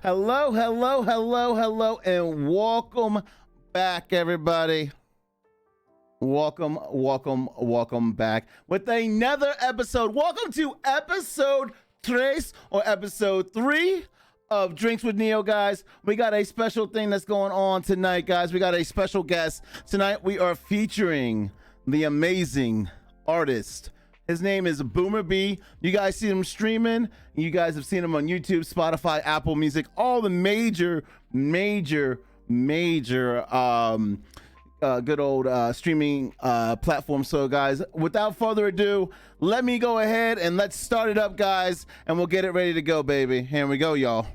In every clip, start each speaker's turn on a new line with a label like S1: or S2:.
S1: Hello, hello, hello, hello, and welcome back, everybody. Welcome back with another episode. Welcome to episode 3 or episode 3 of Drinks with Neo, guys. We got a special thing that's going on tonight, guys. We got a special guest. Tonight we are featuring the amazing artist. His name is BoomerB. You guys see him streaming. You guys have seen him on YouTube, Spotify, Apple Music, all the major good old streaming platforms. So guys, without further ado, let me go ahead and let's start it up, guys, and we'll get it ready to go, baby. Here we go, y'all.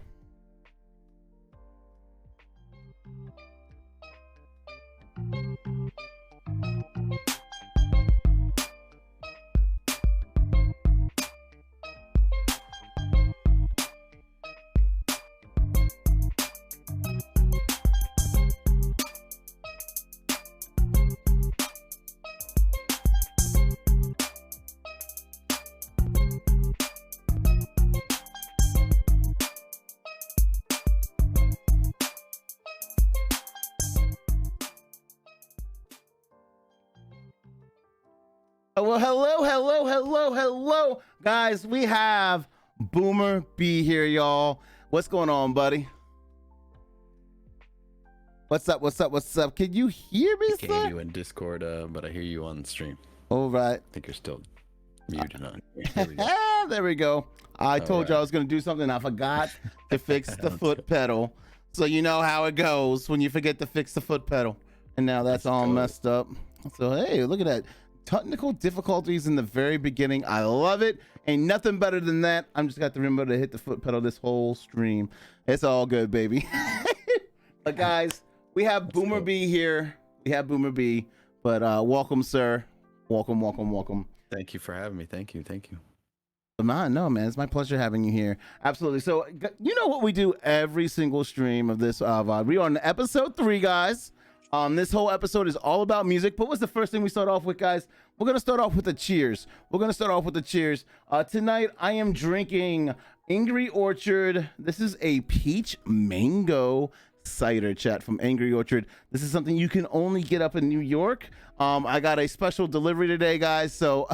S1: Well, hello, guys. We have BoomerB here, y'all. What's going on, buddy? What's up? Can you hear me,
S2: I can't hear you in Discord, but I hear you on stream.
S1: All right.
S2: I think you're still muted on. There we
S1: go. There we go. I told you I was going to do something. I forgot to fix the foot pedal. So you know how it goes when you forget to fix the foot pedal. And now that's all messed up. So, hey, look at that. Technical difficulties in the very beginning. I love it. Ain't nothing better than that. I'm just got to remember to hit the foot pedal this whole stream. It's all good, baby. But guys, we have BoomerB here. We have BoomerB. But welcome, sir. Welcome.
S2: Thank you for having me. Thank you.
S1: No, man, it's my pleasure having you here. Absolutely. So you know what we do every single stream of this VOD. We are on episode 3, guys. This whole episode is all about music. But what's the first thing we start off with, guys? We're gonna start off with the cheers. Tonight I am drinking Angry Orchard. This is a peach mango cider, chat, from Angry Orchard. This is something you can only get up in New York. I got a special delivery today, guys. So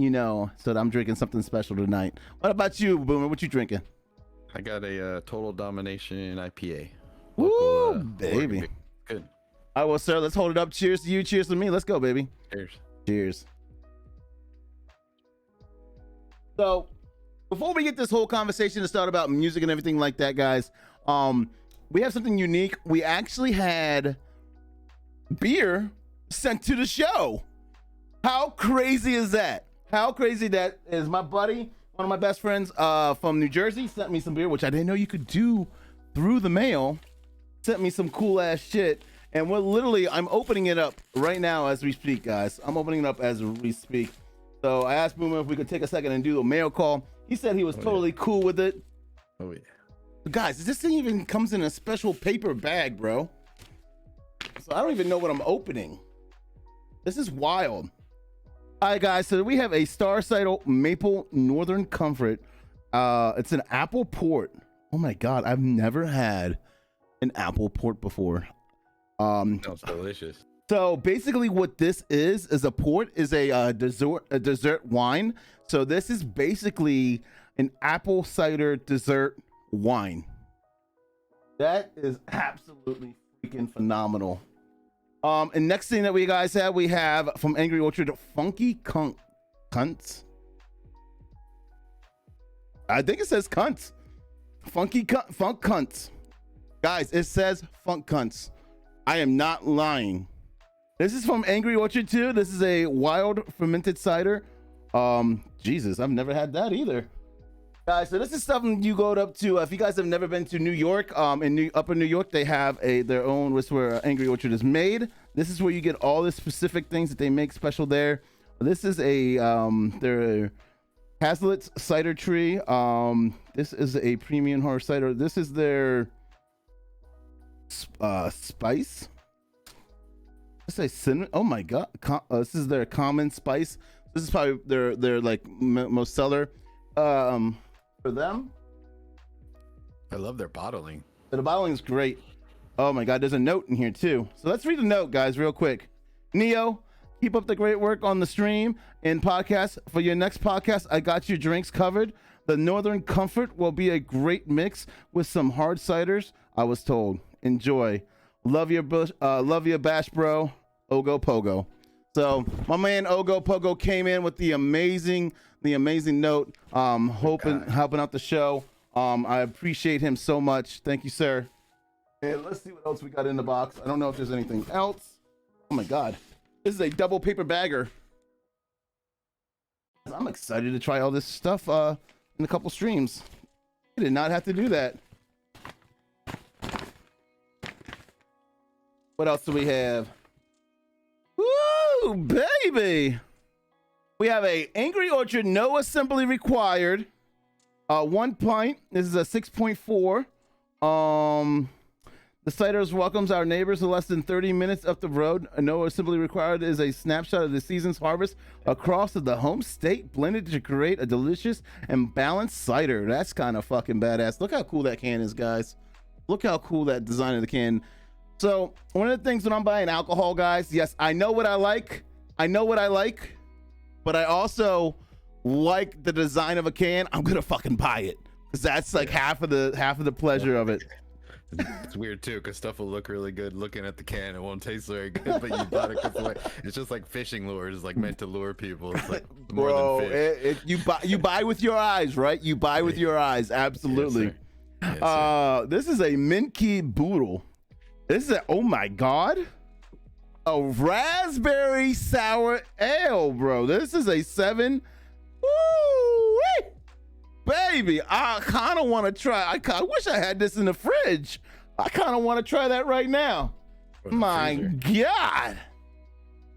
S1: so I'm drinking something special tonight. What about you, Boomer? What you drinking?
S2: I got a Total Domination IPA.
S1: Woo, baby.
S2: Good.
S1: All right, well, sir, let's hold it up. Cheers to you. Cheers to me. Let's go, baby. Cheers. So, before we get this whole conversation to start about music and everything like that, guys, we have something unique. We actually had beer sent to the show. How crazy is that? How crazy that is. My buddy, one of my best friends from New Jersey, sent me some beer, which I didn't know you could do through the mail. Sent me some cool ass shit. And I'm opening it up right now as we speak, guys. I'm opening it up as we speak. So I asked Boomer if we could take a second and do a mail call. He said he was totally cool with it.
S2: Oh, yeah.
S1: But guys, this thing even comes in a special paper bag, bro. So I don't even know what I'm opening. This is wild. All right, guys. So we have a Star Cider Maple Northern Comfort. It's an apple port. Oh, my God. I've never had an apple port before.
S2: Sounds delicious.
S1: So basically what this is a port, is a dessert wine. So this is basically an apple cider dessert wine. That is absolutely freaking phenomenal. And next thing that we have from Angry Orchard, Funky Cunts. I think it says cunts. Funk Cunts. Guys, it says Funk Cunts. I am not lying. This is from Angry Orchard too. This is a wild fermented cider. Jesus, I've never had that either. Guys, so this is something you go up to. If you guys have never been to New York, in Upper New York, they have their own, which is where Angry Orchard is made. This is where you get all the specific things that they make special there. This is their Hazlitt's cider tree. This is a premium hard cider. This is their spice. Let's say cinnamon. Oh my god, this is their common spice. This is probably their like most seller for them.
S2: I love their bottling.
S1: The bottling is great. Oh my God, there's a note in here too. So let's read the note, guys, real quick. Neo, keep up the great work on the stream and podcast. For your next podcast, I got your drinks covered. The Northern Comfort will be a great mix with some hard ciders, I was told. Enjoy. Love your bash, bro. Ogo Pogo. So my man Ogo Pogo came in with the amazing note. Helping out the show. I appreciate him so much. Thank you, sir. And let's see what else we got in the box. I don't know if there's anything else. Oh my God. This is a double paper bagger. I'm excited to try all this stuff in a couple streams. I did not have to do that. What else do we have? Woo, baby. We have a Angry Orchard, no assembly required. 1 pint. This is a 6.4. The ciders welcomes our neighbors to less than 30 minutes up the road. No assembly required is a snapshot of the season's harvest across the home state, blended to create a delicious and balanced cider. That's kind of fucking badass. Look how cool that can is, guys. Look how cool that design of the can. So one of the things when I'm buying alcohol, guys, yes, I know what I like. But I also like the design of a can. I'm gonna fucking buy it because that's like half of the pleasure of it.
S2: It's weird too, because stuff will look really good looking at the can. It won't taste very good, but you bought it because it's just like fishing lures, like meant to lure people. It's like more than fish.
S1: You buy with your eyes, right? You buy with your eyes, absolutely.
S2: Yes, sir.
S1: This is a Minky Boodle. This is oh my God, a raspberry sour ale, bro. This is a 7. Woo! Baby, I kind of want to try. I wish I had this in the fridge. I kind of want to try that right now. My God.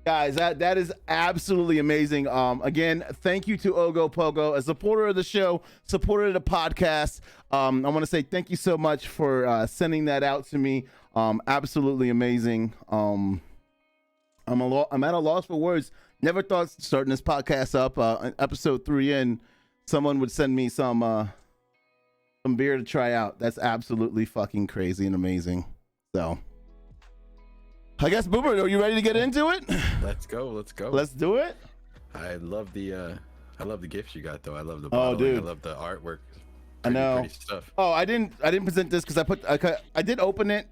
S1: Guys, that is absolutely amazing. Again, thank you to Ogo Pogo, a supporter of the show, supporter of the podcast. I want to say thank you so much for sending that out to me. Absolutely amazing. I'm at a loss for words. Never thought starting this podcast up, episode 3 in, someone would send me some beer to try out. That's absolutely fucking crazy and amazing. So I guess Boomer, are you ready to get into it?
S2: Let's go.
S1: Let's do it.
S2: I love the gifts you got though. I love the
S1: bottling.
S2: bottling. I love the artwork.
S1: I know.
S2: Pretty stuff.
S1: Oh, I didn't present this because I did open it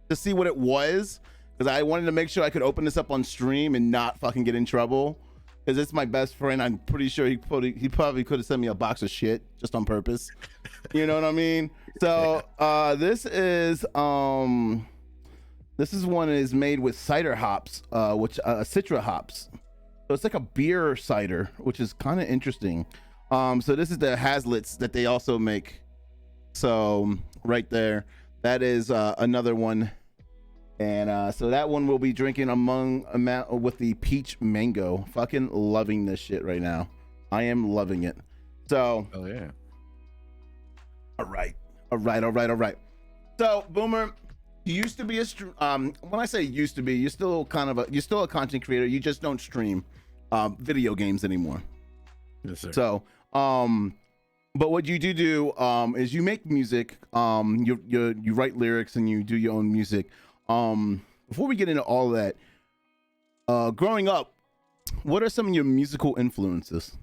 S1: to see what it was, because I wanted to make sure I could open this up on stream and not fucking get in trouble. Because it's my best friend. I'm pretty sure he probably could have sent me a box of shit just on purpose. You know what I mean? So this is one is made with cider hops, which citra hops. So it's like a beer cider, which is kind of interesting. So this is the Hazlitt's that they also make. So right there, that is another one. And so that one we'll be drinking with the peach mango. Fucking loving this shit right now. I am loving it. So,
S2: oh yeah.
S1: All right. So, Boomer, you used to be when I say used to be, you're still a content creator. You just don't stream video games anymore.
S2: Yes, sir.
S1: So, but what you do is you make music. You write lyrics and you do your own music. Before we get into all of that, growing up, what are some of your musical influences?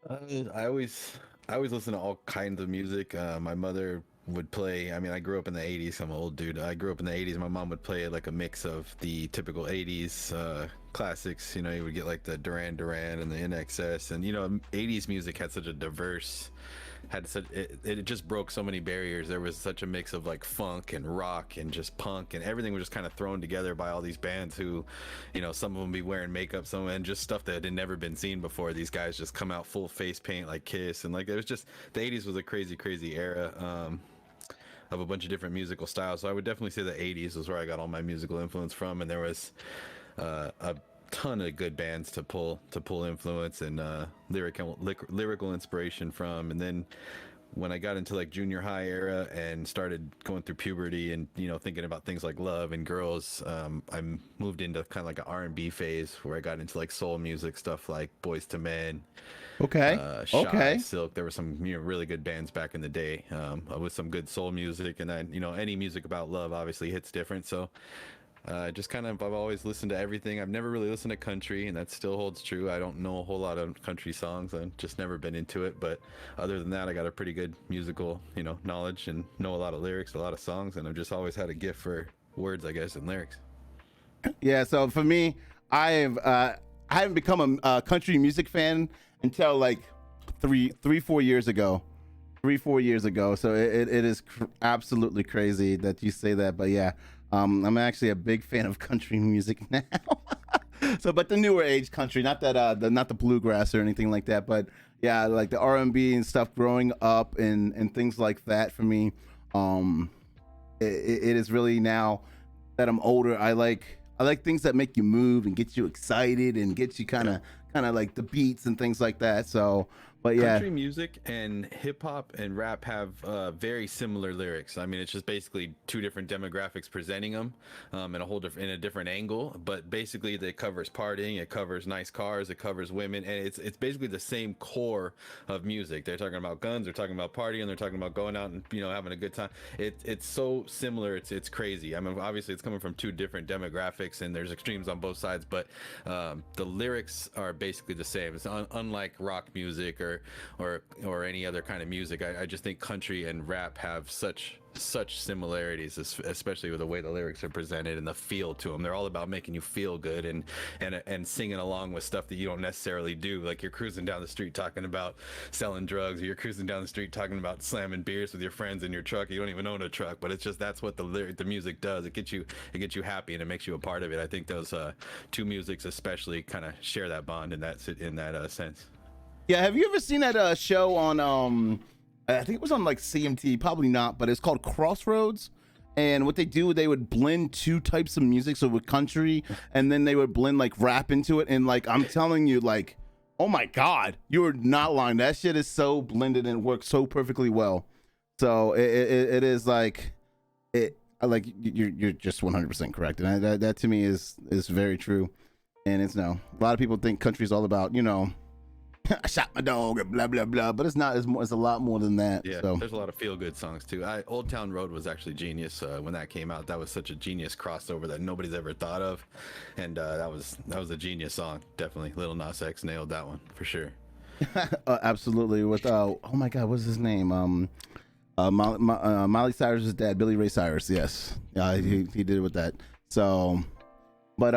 S2: I always listen to all kinds of music. My mother would play. I mean, I grew up in the 80s. I'm an old dude. I grew up in the 80s. My mom would play like a mix of the typical 80s classics. You know, you would get like the Duran Duran and the NXS, and 80s music had such a diverse. It just broke so many barriers. There was such a mix of like funk and rock and just punk, and everything was just kind of thrown together by all these bands who, some of them be wearing makeup, some and just stuff that had never been seen before. These guys just come out full face paint like Kiss, and like it was just, the 80s was a crazy era of a bunch of different musical styles. So I would definitely say the 80s was where I got all my musical influence from, and there was a ton of good bands to pull influence and lyrical inspiration from. And then when I got into like junior high era and started going through puberty and thinking about things like love and girls, I moved into kind of like an R&B phase where I got into like soul music stuff like Boys to Men,
S1: Okay.
S2: Shy,
S1: Okay.
S2: Silk. There were some really good bands back in the day, with some good soul music, and then any music about love obviously hits different. So just kind of, I've always listened to everything. I've never really listened to country, and that still holds true. I don't know a whole lot of country songs. I've just never been into it. But other than that, I got a pretty good musical, knowledge and know a lot of lyrics, a lot of songs, and I've just always had a gift for words, I guess, and lyrics.
S1: Yeah. So for me, I haven't become a country music fan until like 4 years ago. 4 years ago. So it is absolutely crazy that you say that. But yeah, I'm actually a big fan of country music now. So, but the newer age country, not that not the bluegrass or anything like that, but yeah, like the R&B and stuff. Growing up and things like that for me, it is really now that I'm older. I like things that make you move and get you excited and get you kind of like the beats and things like that. So, but yeah,
S2: Country music and hip hop and rap have very similar lyrics. I mean, it's just basically two different demographics presenting them, in a different angle. But basically, it covers partying, it covers nice cars, it covers women, and it's basically the same core of music. They're talking about guns, they're talking about partying, they're talking about going out and having a good time. It's so similar. It's crazy. I mean, obviously, it's coming from two different demographics, and there's extremes on both sides. But the lyrics are basically the same. It's unlike rock music or any other kind of music. I just think country and rap have such similarities, especially with the way the lyrics are presented and the feel to them. They're all about making you feel good and singing along with stuff that you don't necessarily do. Like you're cruising down the street talking about selling drugs, or you're cruising down the street talking about slamming beers with your friends in your truck. You don't even own a truck, but it's just that's what the music does. It gets you happy and it makes you a part of it. I think those two musics especially kind of share that bond in that sense.
S1: yeah. Have you ever seen that show on I think it was on like CMT, probably not, but it's called Crossroads. And what they do, they would blend two types of music, so with country, and then they would blend like rap into it. And like I'm telling you, like, oh my God, you're not lying. That shit is so blended and works so perfectly well. So it is like you're just 100% correct, and that to me is very true. And it's no, a lot of people think country is all about I shot my dog and blah blah blah, but it's not. It's a lot more than that.
S2: Yeah,
S1: so.
S2: there's a lot of feel good songs too. Old Town Road was actually genius when that came out. That was such a genius crossover that nobody's ever thought of, and that was a genius song. Definitely, Lil Nas X nailed that one for sure.
S1: Absolutely. With oh my God, what's his name? Miley Cyrus's dad, Billy Ray Cyrus. Yes, he did it with that. So, but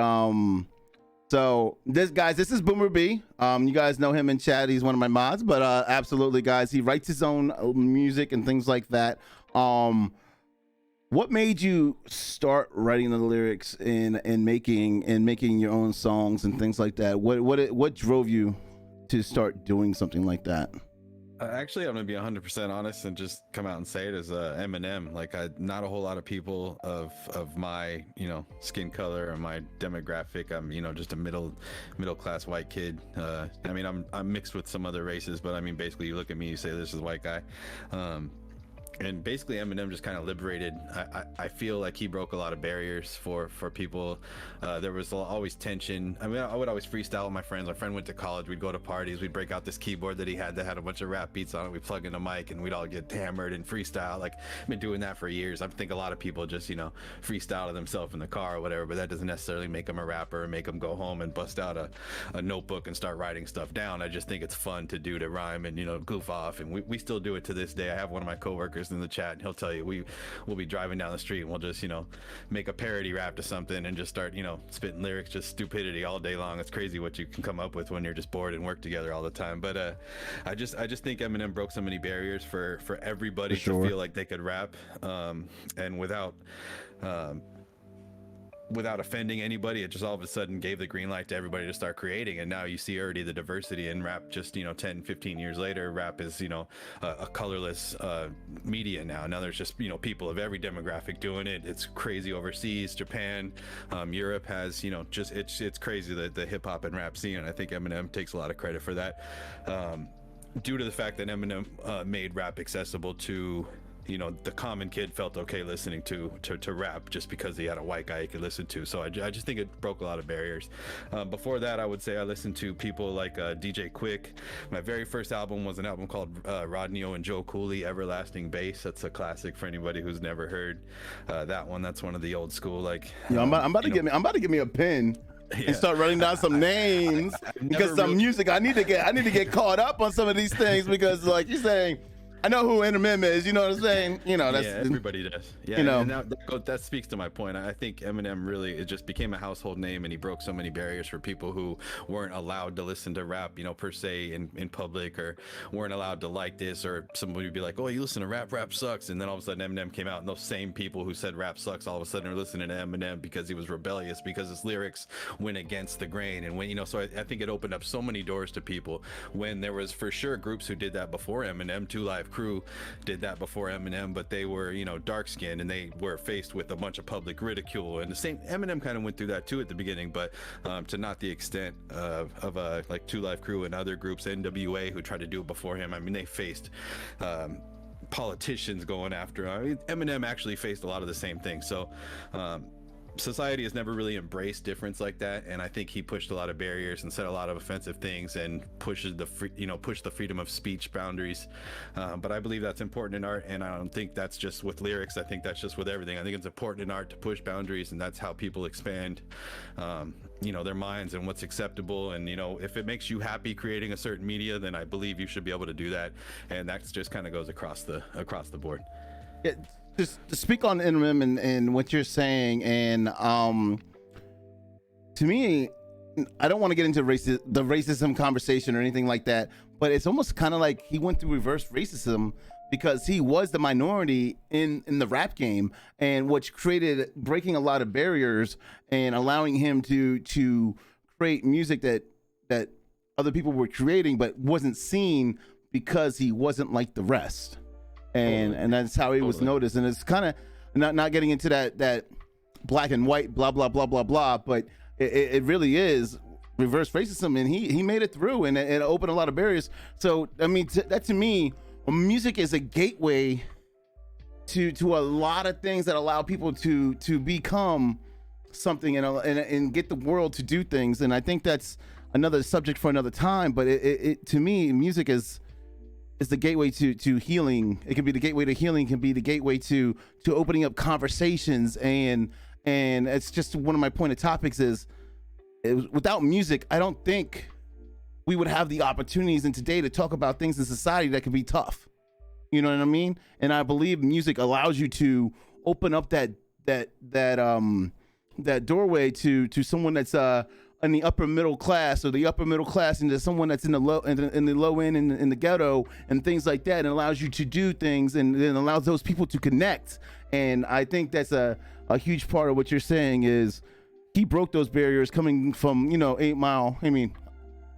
S1: So this is BoomerB. You guys know him in chat. He's one of my mods, but absolutely, guys, he writes his own music and things like that. What made you start writing the lyrics and making your own songs and things like that? What drove you to start doing something like that?
S2: Actually, I'm gonna be 100% honest and just come out and say it as Eminem. Like, not a whole lot of people of my skin color or my demographic. I'm just a middle class white kid. I mean, I'm mixed with some other races, but I mean, basically, you look at me, you say this is a white guy. And basically Eminem just kind of liberated. I feel like he broke a lot of barriers for people. There was always tension. I mean, I would always freestyle with my friends. My friend went to college. We'd go to parties. We'd break out this keyboard that he had that had a bunch of rap beats on it. We'd plug in a mic and we'd all get hammered and freestyle. Like, I've been doing that for years. I think a lot of people just, freestyle to themselves in the car or whatever, but that doesn't necessarily make them a rapper or make them go home and bust out a notebook and start writing stuff down. I just think it's fun to do, to rhyme and, goof off. And we still do it to this day. I have one of my coworkers in the chat and he'll tell you we'll be driving down the street and we'll just make a parody rap to something and just start spitting lyrics, just stupidity all day long. It's crazy what you can come up with when you're just bored and work together all the time. But I just think Eminem broke so many barriers for everybody to feel like they could rap, and without offending anybody. It just all of a sudden gave the green light to everybody to start creating. And now you see already the diversity in rap. Just 10, 15 years later, rap is a colorless media now. There's just people of every demographic doing it. It's crazy overseas. Japan, Europe has it's crazy, the hip hop and rap scene, and I think Eminem takes a lot of credit for that. due to the fact that Eminem made rap accessible to, you know, the common kid felt okay listening to rap just because he had a white guy he could listen to. So I just think it broke a lot of barriers. Before that, I would say I listened to people like DJ Quick. My very first album was an album called Rodney and Joe Cooley, Everlasting Bass. That's a classic for anybody who's never heard that one. That's one of the old school, like,
S1: I'm about to get me a pen. Yeah. And start writing down some names because some music I need to get caught up on some of these things, because like you're saying, I know who Eminem is, you know what I'm saying? You know, that's,
S2: yeah, everybody does. Yeah,
S1: you know,
S2: and that speaks to my point. I think Eminem really, it just became a household name, and he broke so many barriers for people who weren't allowed to listen to rap, you know, per se in public, or weren't allowed to like this, or somebody would be like, oh, you listen to rap sucks, and then all of a sudden Eminem came out, and those same people who said rap sucks all of a sudden are listening to Eminem because he was rebellious, because his lyrics went against the grain. And when, you know, so I think it opened up so many doors to people, when there was for sure groups who did that before Eminem. Two Live Crew did that before Eminem, but they were, you know, dark skinned, and they were faced with a bunch of public ridicule. And the same, Eminem kind of went through that too at the beginning, but to not the extent of like Two Live Crew and other groups, NWA, who tried to do it before him. I mean, they faced politicians going after him. I mean, Eminem actually faced a lot of the same things. So society has never really embraced difference like that, and I think he pushed a lot of barriers and said a lot of offensive things, and pushed the freedom of speech boundaries. But I believe that's important in art, and I don't think that's just with lyrics. I think that's just with everything. I think it's important in art to push boundaries, and that's how people expand, you know, their minds and what's acceptable. And, you know, if it makes you happy creating a certain media, then I believe you should be able to do that, and that just kind of goes across the board.
S1: Yeah. Just to speak on Eminem and what you're saying, and to me, I don't want to get into the racism conversation or anything like that, but it's almost kind of like he went through reverse racism, because he was the minority in the rap game, and which created breaking a lot of barriers and allowing him to create music that other people were creating but wasn't seen because he wasn't like the rest. And that's how he was noticed. And it's kind of not getting into that black and white blah blah blah blah blah, but it really is reverse racism, and he made it through, and it opened a lot of barriers. So I mean, that to me, music is a gateway to a lot of things that allow people to become something and get the world to do things. And I think that's another subject for another time. But it to me, music is the gateway to healing. It can be the gateway to healing, can be the gateway to opening up conversations, and it's just one of my point of topics is without music, I don't think we would have the opportunities in today to talk about things in society that can be tough. You know what I mean? And I believe music allows you to open up that doorway to someone that's in the upper middle class, or the upper middle class into someone that's in the low end in the ghetto and things like that, and allows you to do things, and then allows those people to connect. And I think that's a huge part of what you're saying is he broke those barriers coming from, you know, 8 Mile. I mean,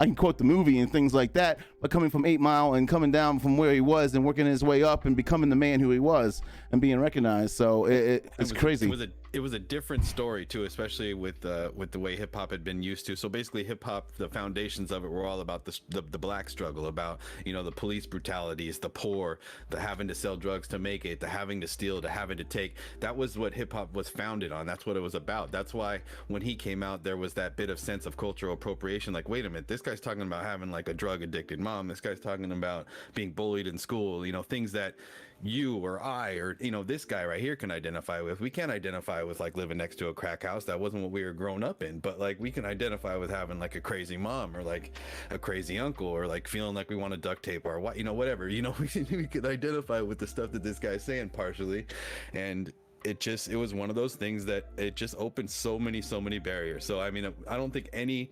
S1: I can quote the movie and things like that, but coming from 8 Mile and coming down from where he was and working his way up and becoming the man who he was and being recognized. So it's crazy.
S2: It was a different story too, especially with the way hip hop had been used to. So basically, hip hop, the foundations of it were all about the black struggle, about, you know, the police brutalities, the poor, the having to sell drugs to make it, the having to steal, the having to take. That was what hip hop was founded on. That's what it was about. That's why when he came out, there was that bit of sense of cultural appropriation. Like, wait a minute, this guy's talking about having like a drug addicted mom. This guy's talking about being bullied in school. You know, things that you or I or, you know, this guy right here can identify with. We can't identify with like living next to a crack house. That wasn't what we were growing up in, but like we can identify with having like a crazy mom or like a crazy uncle, or like feeling like we want to duct tape our, you know, whatever, you know, we can identify with the stuff that this guy's saying partially. And it was one of those things that it just opened so many barriers. So I mean, I don't think any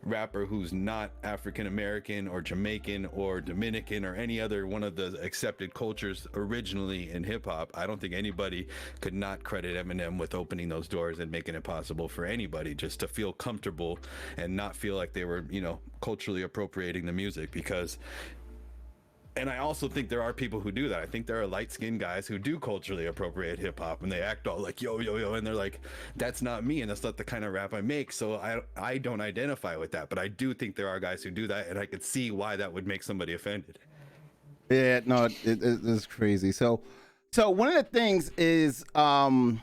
S2: rapper who's not African American or Jamaican or Dominican or any other one of the accepted cultures originally in hip hop, I don't think anybody could not credit Eminem with opening those doors and making it possible for anybody just to feel comfortable and not feel like they were, you know, culturally appropriating the music. Because, and I also think there are people who do that. I think there are light-skinned guys who do culturally appropriate hip-hop, and they act all like yo, and they're like, that's not me, and that's not the kind of rap I make, so I don't identify with that. But I do think there are guys who do that, and I could see why that would make somebody offended.
S1: Yeah, no, it's crazy. So one of the things is, like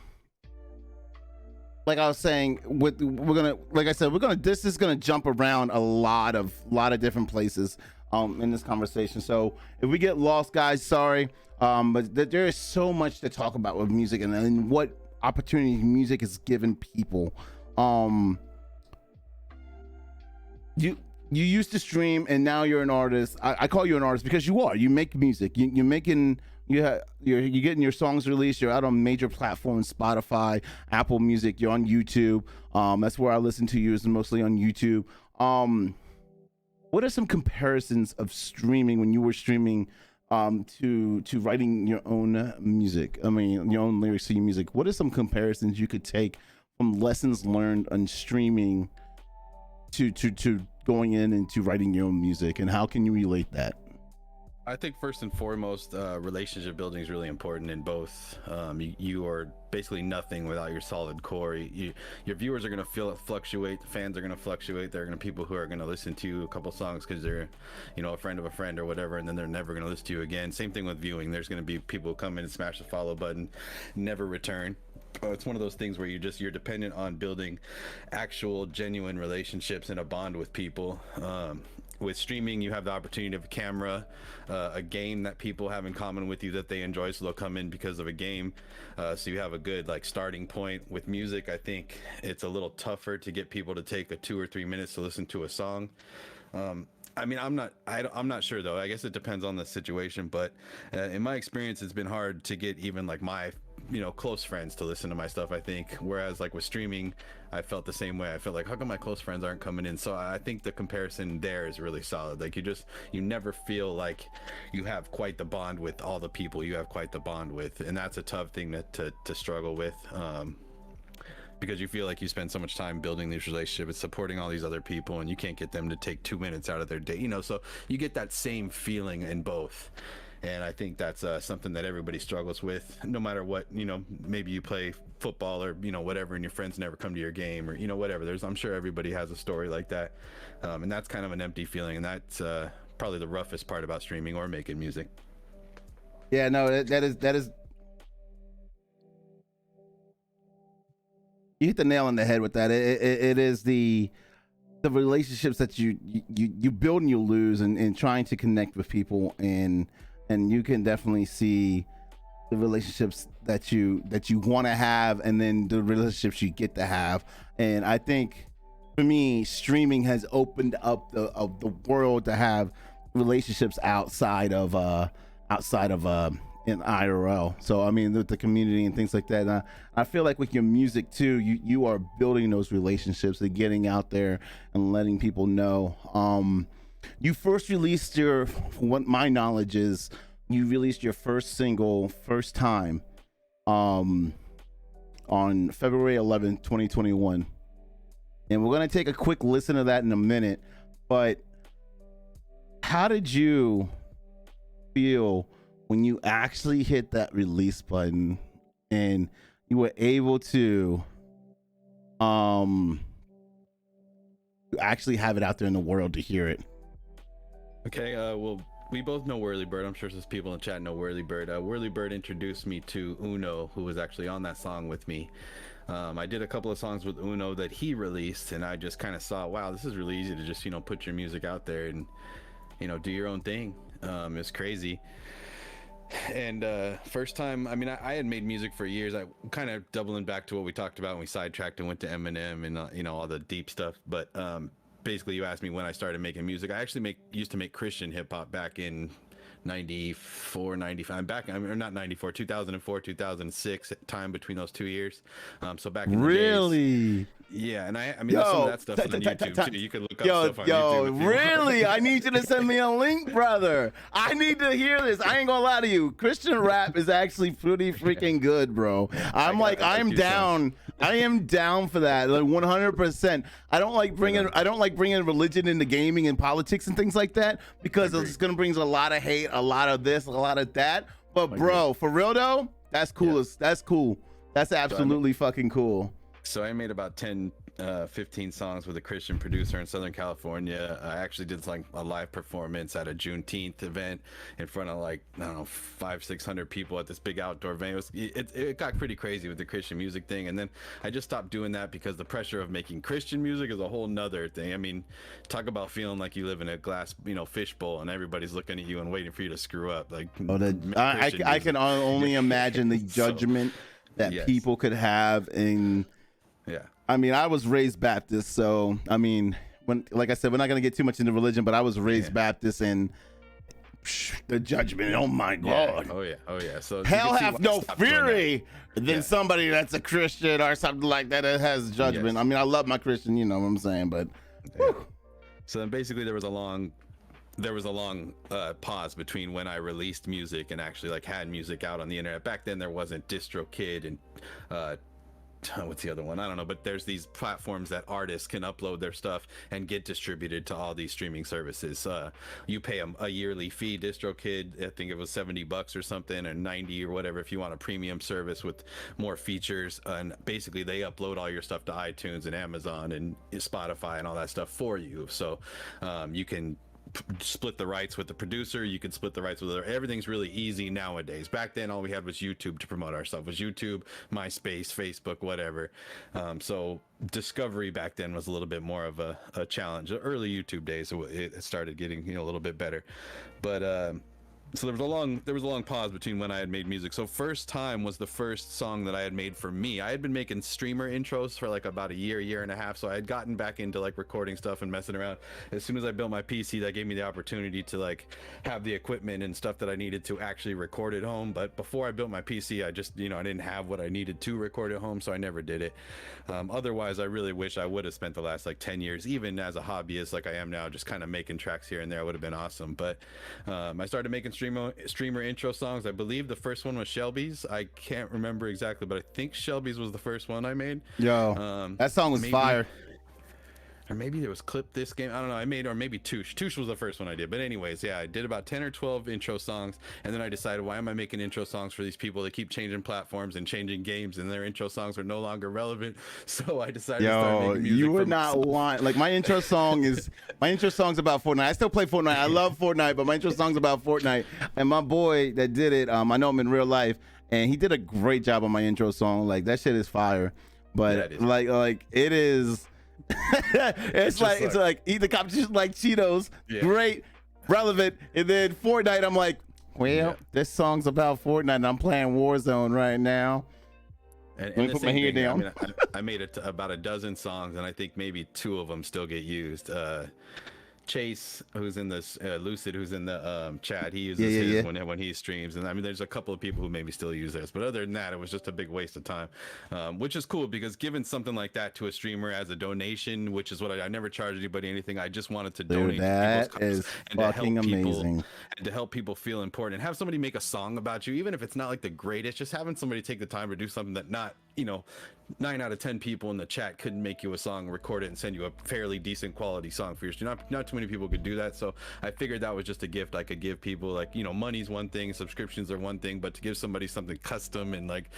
S1: I was saying, this is gonna jump around a lot of different places in this conversation. So if we get lost, guys, sorry. But there is so much to talk about with music and what opportunity music has given people. You used to stream and now you're an artist. I call you an artist because you are. You make music. You're getting your songs released. You're out on major platforms, Spotify, Apple Music. You're on YouTube. That's where I listen to you, is mostly on YouTube. What are some comparisons of streaming when you were streaming to writing your own music? I mean, your own lyrics to your music. What are some comparisons you could take from lessons learned on streaming to going in and to writing your own music, and how can you relate that?
S2: I think first and foremost, relationship building is really important in both. You are basically nothing without your solid core. Your viewers are going to fluctuate. The fans are going to fluctuate. There are going to be people who are going to listen to a couple songs because they're, a friend of a friend or whatever, and then they're never going to listen to you again. Same thing with viewing. There's going to be people who come in and smash the follow button, never return. It's one of those things where you're dependent on building actual genuine relationships and a bond with people. With streaming, you have the opportunity of a camera, a game that people have in common with you that they enjoy, so they'll come in because of a game. So you have a good starting point. With music, I think it's a little tougher to get people to take a 2 or 3 minutes to listen to a song. I mean, I'm not sure though. I guess it depends on the situation, but in my experience, it's been hard to get even my close friends to listen to my stuff, I think. Whereas with streaming, I felt the same way. I felt like, how come my close friends aren't coming in? So I think the comparison there is really solid. You never feel like you have quite the bond with all the people you have quite the bond with. And that's a tough thing to struggle with. Because you feel like you spend so much time building these relationships, supporting all these other people, and you can't get them to take 2 minutes out of their day, so you get that same feeling in both. And I think that's something that everybody struggles with, no matter what. Maybe you play football or whatever, and your friends never come to your game, or whatever. I'm sure everybody has a story like that, and that's kind of an empty feeling, and that's probably the roughest part about streaming or making music.
S1: Yeah, no, that is. You hit the nail on the head with that. It is the relationships that you build and you lose, and trying to connect with people, and you can definitely see the relationships that you want to have, and then the relationships you get to have. And I think for me, streaming has opened up the world to have relationships outside of in IRL. So I mean, with the community and things like that. And I feel like with your music too, you are building those relationships and getting out there and letting people know. You first released what my knowledge is, you released your first single, First Time, on February 11th, 2021. And we're going to take a quick listen to that in a minute. But how did you feel when you actually hit that release button and you were able to actually have it out there in the world to hear it?
S2: Okay, well, we both know Whirly Bird. I'm sure there's people in the chat know Whirly Bird. Whirly Bird introduced me to Uno, who was actually on that song with me. I did a couple of songs with Uno that he released, and I just kind of saw, wow, this is really easy to just, put your music out there and, do your own thing. It's crazy. And First Time, I mean, I had made music for years. I kind of doubling back to what we talked about when we sidetracked and went to Eminem and all the deep stuff. But basically, you asked me when I started making music. I actually used to make Christian hip hop back in 94, 95, or not 94, 2004, 2006, time between those 2 years. So back in the days, yeah, and I mean, there's some of that stuff on YouTube too. You can look up stuff on YouTube.
S1: Really? I need you to send me a link, brother. I need to hear this. I ain't gonna lie to you. Christian rap is actually pretty freaking good, bro. I am down for that, 100%. I don't like bringing religion into gaming and politics and things like that, because it's gonna bring a lot of hate, a lot of this, a lot of that. But bro, for real though, that's cool. Yeah. That's cool. That's absolutely fucking cool.
S2: So I made about 10 15 songs with a Christian producer in Southern California. I actually did like a live performance at a Juneteenth event in front of like, I don't know, 500-600 people at this big outdoor venue. It got pretty crazy with the Christian music thing. And then I just stopped doing that because the pressure of making Christian music is a whole nother thing. I mean, talk about feeling like you live in a glass, fishbowl and everybody's looking at you and waiting for you to screw up. Like,
S1: I can only imagine the judgment that people could have in.
S2: Yeah.
S1: I mean, I was raised Baptist, so I mean, like I said, we're not gonna get too much into religion, but I was raised Baptist, and the judgment. Oh my God.
S2: Oh yeah. So
S1: hell hath no fury than somebody that's a Christian or something like that has judgment. I mean, I love my Christian, you know what I'm saying, but.
S2: So then basically there was a long pause between when I released music and actually like had music out on the internet. Back then there wasn't DistroKid and what's the other one? I don't know, but there's these platforms that artists can upload their stuff and get distributed to all these streaming services. You pay a yearly fee. DistroKid, I think it was $70 or something, or 90 or whatever if you want a premium service with more features. And basically they upload all your stuff to iTunes and Amazon and Spotify and all that stuff for you. So you can split the rights with the producer, you can split the rights with everything's really easy nowadays. Back then all we had was YouTube to promote ourselves, was YouTube, MySpace, Facebook, whatever. So discovery back then was a little bit more of a challenge. The early YouTube days it started getting a little bit better, but so there was a long pause between when I had made music. So First Time was the first song that I had made for me. I had been making streamer intros for like about a year and a half. So I had gotten back into like recording stuff and messing around. As soon as I built my PC, that gave me the opportunity to like have the equipment and stuff that I needed to actually record at home. But before I built my PC, I just, I didn't have what I needed to record at home. So I never did it. Otherwise, I really wish I would have spent the last like 10 years, even as a hobbyist like I am now, just kind of making tracks here and there. It would have been awesome. But I started making streamer intro songs. I believe the first one was Shelby's. I can't remember exactly, but I think Shelby's was the first one I made.
S1: That song was fire.
S2: Or maybe there was Clip This Game. I don't know. Or maybe Touche. Touche was the first one I did. But anyways, I did about 10 or 12 intro songs. And then I decided, why am I making intro songs for these people that keep changing platforms and changing games and their intro songs are no longer relevant? So I decided to start making music. You would not
S1: want, like my intro song's about Fortnite. I still play Fortnite. I love Fortnite, but my intro song's about Fortnite. And my boy that did it, I know him in real life, and he did a great job on my intro song. Like that shit is fire. But like it is. it's like eat the competition like Cheetos. Great, relevant. And then Fortnite, I'm like, this song's about Fortnite and I'm playing Warzone right now.
S2: And let me put my hand down. I made about a dozen songs and I think maybe 2 of them still get used. Chase, who's in this Lucid, who's in the chat, he uses his when he streams, and I mean there's a couple of people who maybe still use theirs, but other than that it was just a big waste of time, which is cool because giving something like that to a streamer as a donation, which is what I never charged anybody anything, I just wanted to donate
S1: that to is fucking amazing,
S2: and to help people feel important and have somebody make a song about you, even if it's not like the greatest, just having somebody take the time to do something that not 9 out of 10 people in the chat couldn't make you a song, record it, and send you a fairly decent quality song for your not too many people could do that. So I figured that was just a gift I could give people. Like, money's one thing, subscriptions are one thing, but to give somebody something custom and like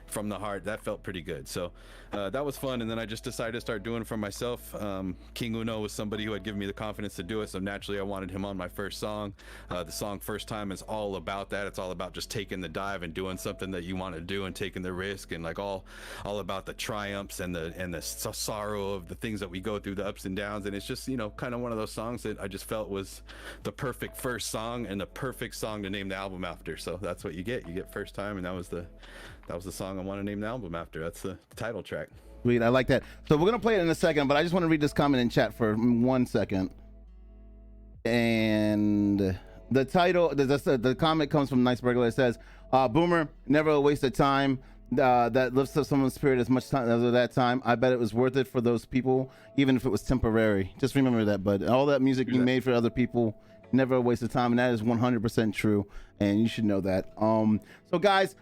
S2: from the heart, that felt pretty good. So that was fun. And then I just decided to start doing it for myself. King Uno was somebody who had given me the confidence to do it, so naturally I wanted him on my first song. The song First Time is all about that. It's all about just taking the dive and doing something that you want to do and taking the risk, and like all about the triumphs and the sorrow of the things that we go through, the ups and downs. And it's just kind of one of those songs that I just felt was the perfect first song and the perfect song to name the album after. So that's what you get First Time, and that was the song I want to name the album after. That's the title track.
S1: Sweet, I like that. So we're gonna play it in a second, but I just want to read this comment in chat for 1 second. And the title, the comment comes from Nice Burglar. It says, Boomer, never a waste of time. That lifts up someone's spirit as much time as that time. I bet it was worth it for those people, even if it was temporary. Just remember that, bud. All that music you made for other people, never a waste of time, and that is 100% true, and you should know that. So guys,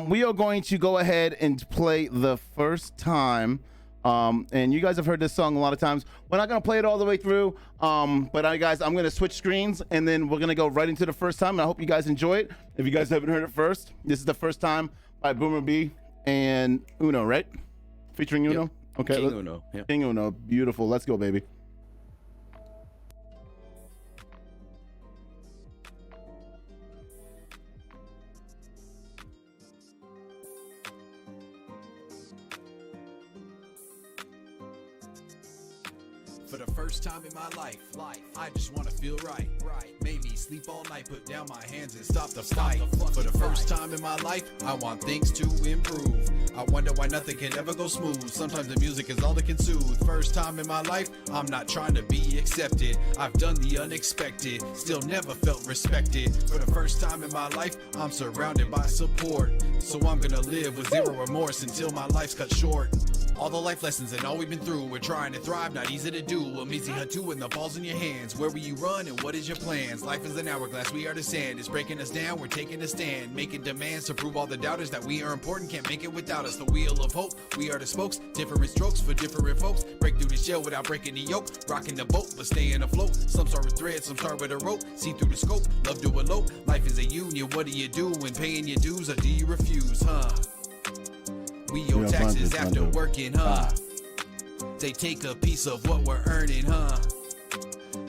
S1: we are going to go ahead and play the First Time. And you guys have heard this song a lot of times. We're not gonna play it all the way through, but guys, I'm gonna switch screens and then we're gonna go right into the First Time, and I hope you guys enjoy it. If you guys haven't heard it first, this is the First Time by BoomerB and Uno, right? Featuring Uno.
S2: Yep.
S1: Okay,
S2: King Uno. Yeah.
S1: King Uno, beautiful. Let's go, baby.
S3: For the first time in my life, I just wanna feel right. Made me sleep all night, put down my hands and stop the fight. For the first time in my life, I want things to improve. I wonder why nothing can ever go smooth. Sometimes the music is all that can soothe. First time in my life, I'm not trying to be accepted. I've done the unexpected, still never felt respected. For the first time in my life, I'm surrounded by support. So I'm gonna live with zero remorse until my life's cut short. All the life lessons and all we've been through, we're trying to thrive, not easy to do. Amazing how to when the ball's in your hands. Where will you run and what is your plans? Life is an hourglass, we are the sand. It's breaking us down, we're taking a stand. Making demands to prove all the doubters that we are important, can't make it without us. The wheel of hope, we are the spokes. Different strokes for different folks. Break through the shell without breaking the yoke. Rocking the boat, but staying afloat. Some start with thread, some start with a rope. See through the scope, love to elope. Life is a union, what do you do when paying your dues or do you refuse, huh? We owe taxes after working, huh? They take a piece of what we're earning, huh?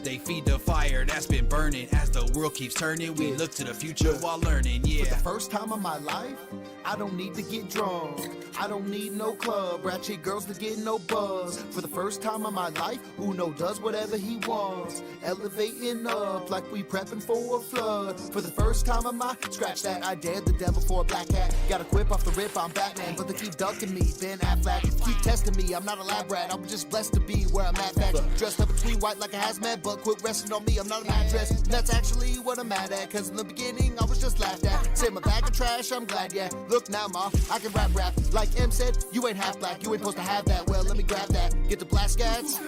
S3: They feed the fire that's been burning. As the world keeps turning, we look to the future while learning, yeah.
S4: For the first time in my life, I don't need to get drunk. I don't need no club, ratchet girls to get no buzz. For the first time in my life, Uno does whatever he wants. Elevating up like we prepping for a flood. For the first time in my, scratch that, I dared the devil for a black hat. Got a quip off the rip, I'm Batman, but they keep ducking me. Ben Affleck, keep testing me, I'm not a lab rat. I'm just blessed to be where I'm at. Dressed up between white like a hazmat, but quit resting on me, I'm not a mattress. And that's actually what I'm mad at, cause in the beginning I was just laughed at. Say my bag of trash, I'm glad, yeah. Look now, ma, I can rap. Like M said, you ain't half black, you ain't supposed to have that. Well, let me grab that, get the blast cats.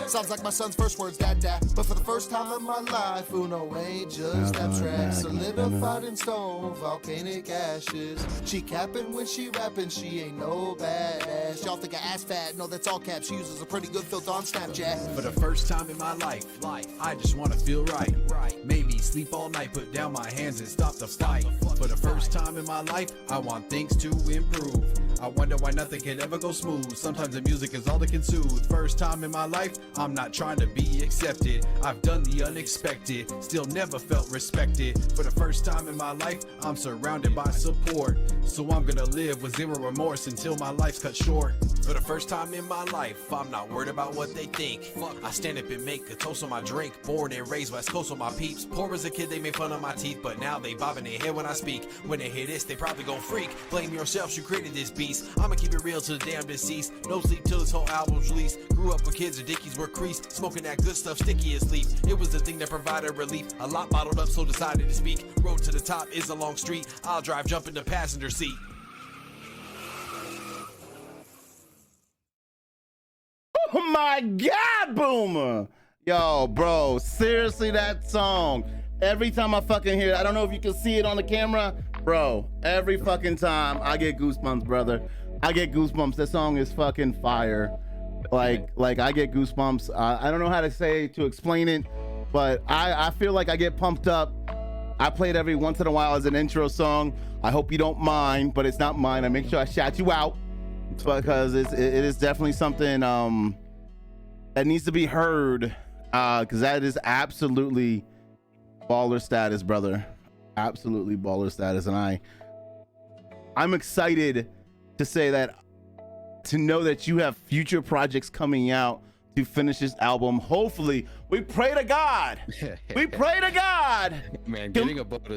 S4: Sounds like my son's first words, dad. But for the first time in my life, Uno ain't just abstract. Solidified in stone, volcanic ashes. She capping when she rapping, she ain't no badass. Y'all think I ass fat? No, that's all caps. She uses a pretty good filter on Snapchat.
S3: For the first time in my life, I just wanna feel right. Made me sleep all night, put down my hands and stop the fight. For the first time in my life, I want things to improve. I wonder why nothing can ever go smooth. Sometimes the music is all that can soothe. First time in my life, I'm not trying to be accepted. I've done the unexpected, still never felt respected. For the first time in my life, I'm surrounded by support. So I'm gonna live with zero remorse until my life's cut short. For the first time in my life, I'm not worried about what they think. I stand up and make a toast on my drink. Born and raised West Coast on my peeps. Poor as a kid, they made fun of my teeth, but now they bobbing their head when I speak. When they hear this, they probably gon' freak. Blame yourselves, you created this beast. I'ma keep it real till the damn deceased. No sleep till this whole album's released. Grew up with kids, the dickies were creased. Smoking that good stuff, sticky as sleep. It was the thing that provided relief. A lot bottled up, so decided to speak. Road to the top is a long street. I'll drive, jump in the passenger seat.
S1: Oh my God, Boomer! Yo, bro, seriously, that song. Every time I fucking hear it, I don't know if you can see it on the camera, bro. Every fucking time I get goosebumps, brother. I get goosebumps. That song is fucking fire. Like I get goosebumps. I don't know how to explain it, but I feel like I get pumped up. I play it every once in a while as an intro song. I hope you don't mind, but it's not mine. I make sure I shout you out because it is definitely something that needs to be heard, because that is absolutely baller status, brother. Absolutely baller status. And I'm excited to say that, to know that you have future projects coming out to finish this album. Hopefully, we pray to God. We pray to God.
S2: Man, getting a boat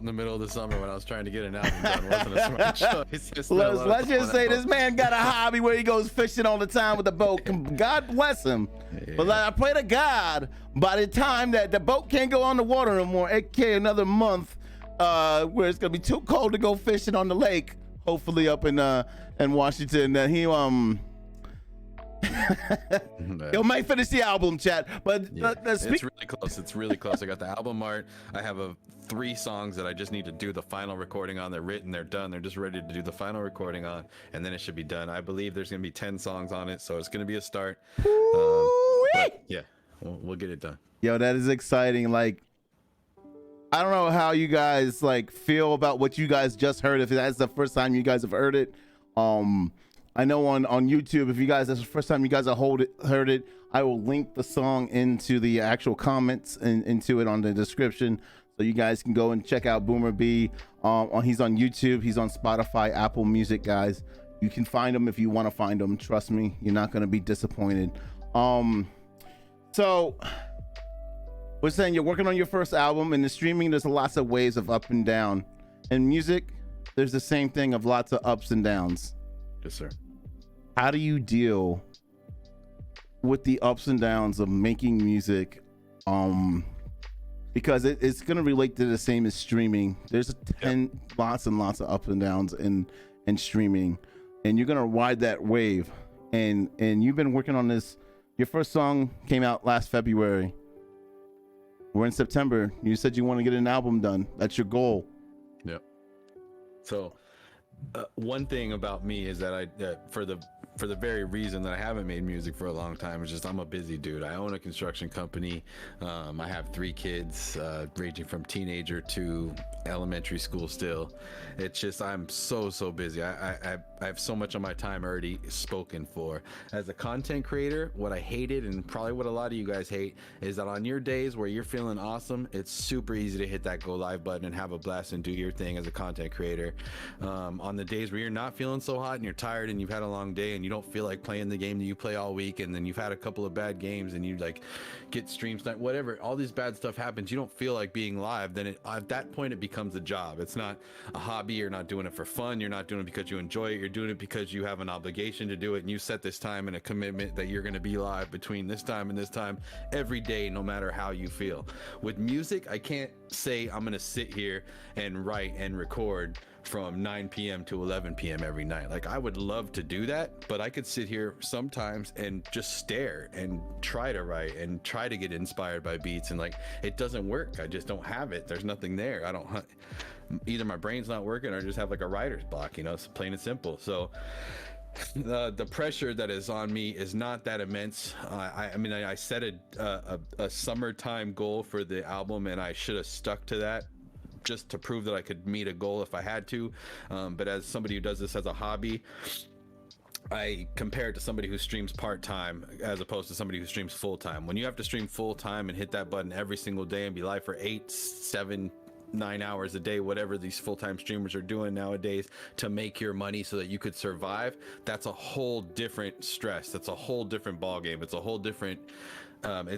S2: in the middle of the summer when I was trying to get an album done wasn't a smart choice.
S1: Let's just say this man got a hobby where he goes fishing all the time with a boat. God bless him. Yeah. But I pray to God, by the time that the boat can't go on the water no more, aka another month, where it's gonna be too cold to go fishing on the lake, hopefully up in Washington, that he you might finish the album, chat, but
S2: yeah, it's really close. It's really close. I got the album art. I have 3 songs that I just need to do the final recording on. They're written, they're done. They're just ready to do the final recording on, and then it should be done. I believe there's gonna be 10 songs on it, so it's gonna be a start. Yeah, we'll get it done.
S1: Yo, that is exciting. Like, I don't know how you guys feel about what you guys just heard. If that's the first time you guys have heard it, I know on YouTube, if you guys, that's the first time you guys have heard it, I will link the song into the actual comments and into it on the description, so you guys can go and check out BoomerB. He's on YouTube, he's on Spotify, Apple Music, guys. You can find him if you want to find him. Trust me, you're not going to be disappointed. So we're saying you're working on your first album. In the streaming, there's lots of waves of up and down. In music, there's the same thing of lots of ups and downs.
S2: Yes, sir.
S1: How do you deal with the ups and downs of making music? Because it's going to relate to the same as streaming. There's lots and lots of ups and downs in streaming, and you're going to ride that wave. And you've been working on this. Your first song came out last February. We're in September. You said you want to get an album done. That's your goal.
S2: Yep. So one thing about me is that I for the very reason that I haven't made music for a long time is just I'm a busy dude. I own a construction company. I have 3 kids, ranging from teenager to elementary school still. It's just I'm so busy. I have so much of my time already spoken for. As a content creator, what I hated, and probably what a lot of you guys hate, is that on your days where you're feeling awesome, it's super easy to hit that go live button and have a blast and do your thing as a content creator. On the days where you're not feeling so hot and you're tired and you've had a long day and you don't feel like playing the game that you play all week, and then you've had a couple of bad games and you like get streams, whatever, all these bad stuff happens, you don't feel like being live, then at that point it becomes a job. It's not a hobby. You're not doing it for fun. You're not doing it because you enjoy it. You're doing it because you have an obligation to do it, and you set this time and a commitment that you're going to be live between this time and this time every day, no matter how you feel. With music, I can't say I'm going to sit here and write and record from 9 p.m. to 11 p.m. every night. Like, I would love to do that, but I could sit here sometimes and just stare and try to write and try to get inspired by beats, and like, it doesn't work. I just don't have it. There's nothing there. I don't, either my brain's not working or I just have like a writer's block, it's plain and simple. So the pressure that is on me is not that immense. I mean, I set a summertime goal for the album, and I should have stuck to that, just to prove that I could meet a goal if I had to. But as somebody who does this as a hobby, I compare it to somebody who streams part-time as opposed to somebody who streams full-time. When you have to stream full-time and hit that button every single day and be live for 8, 7, 9 hours a day, whatever these full-time streamers are doing nowadays, to make your money so that you could survive, that's a whole different stress. That's a whole different ball game. It's a whole different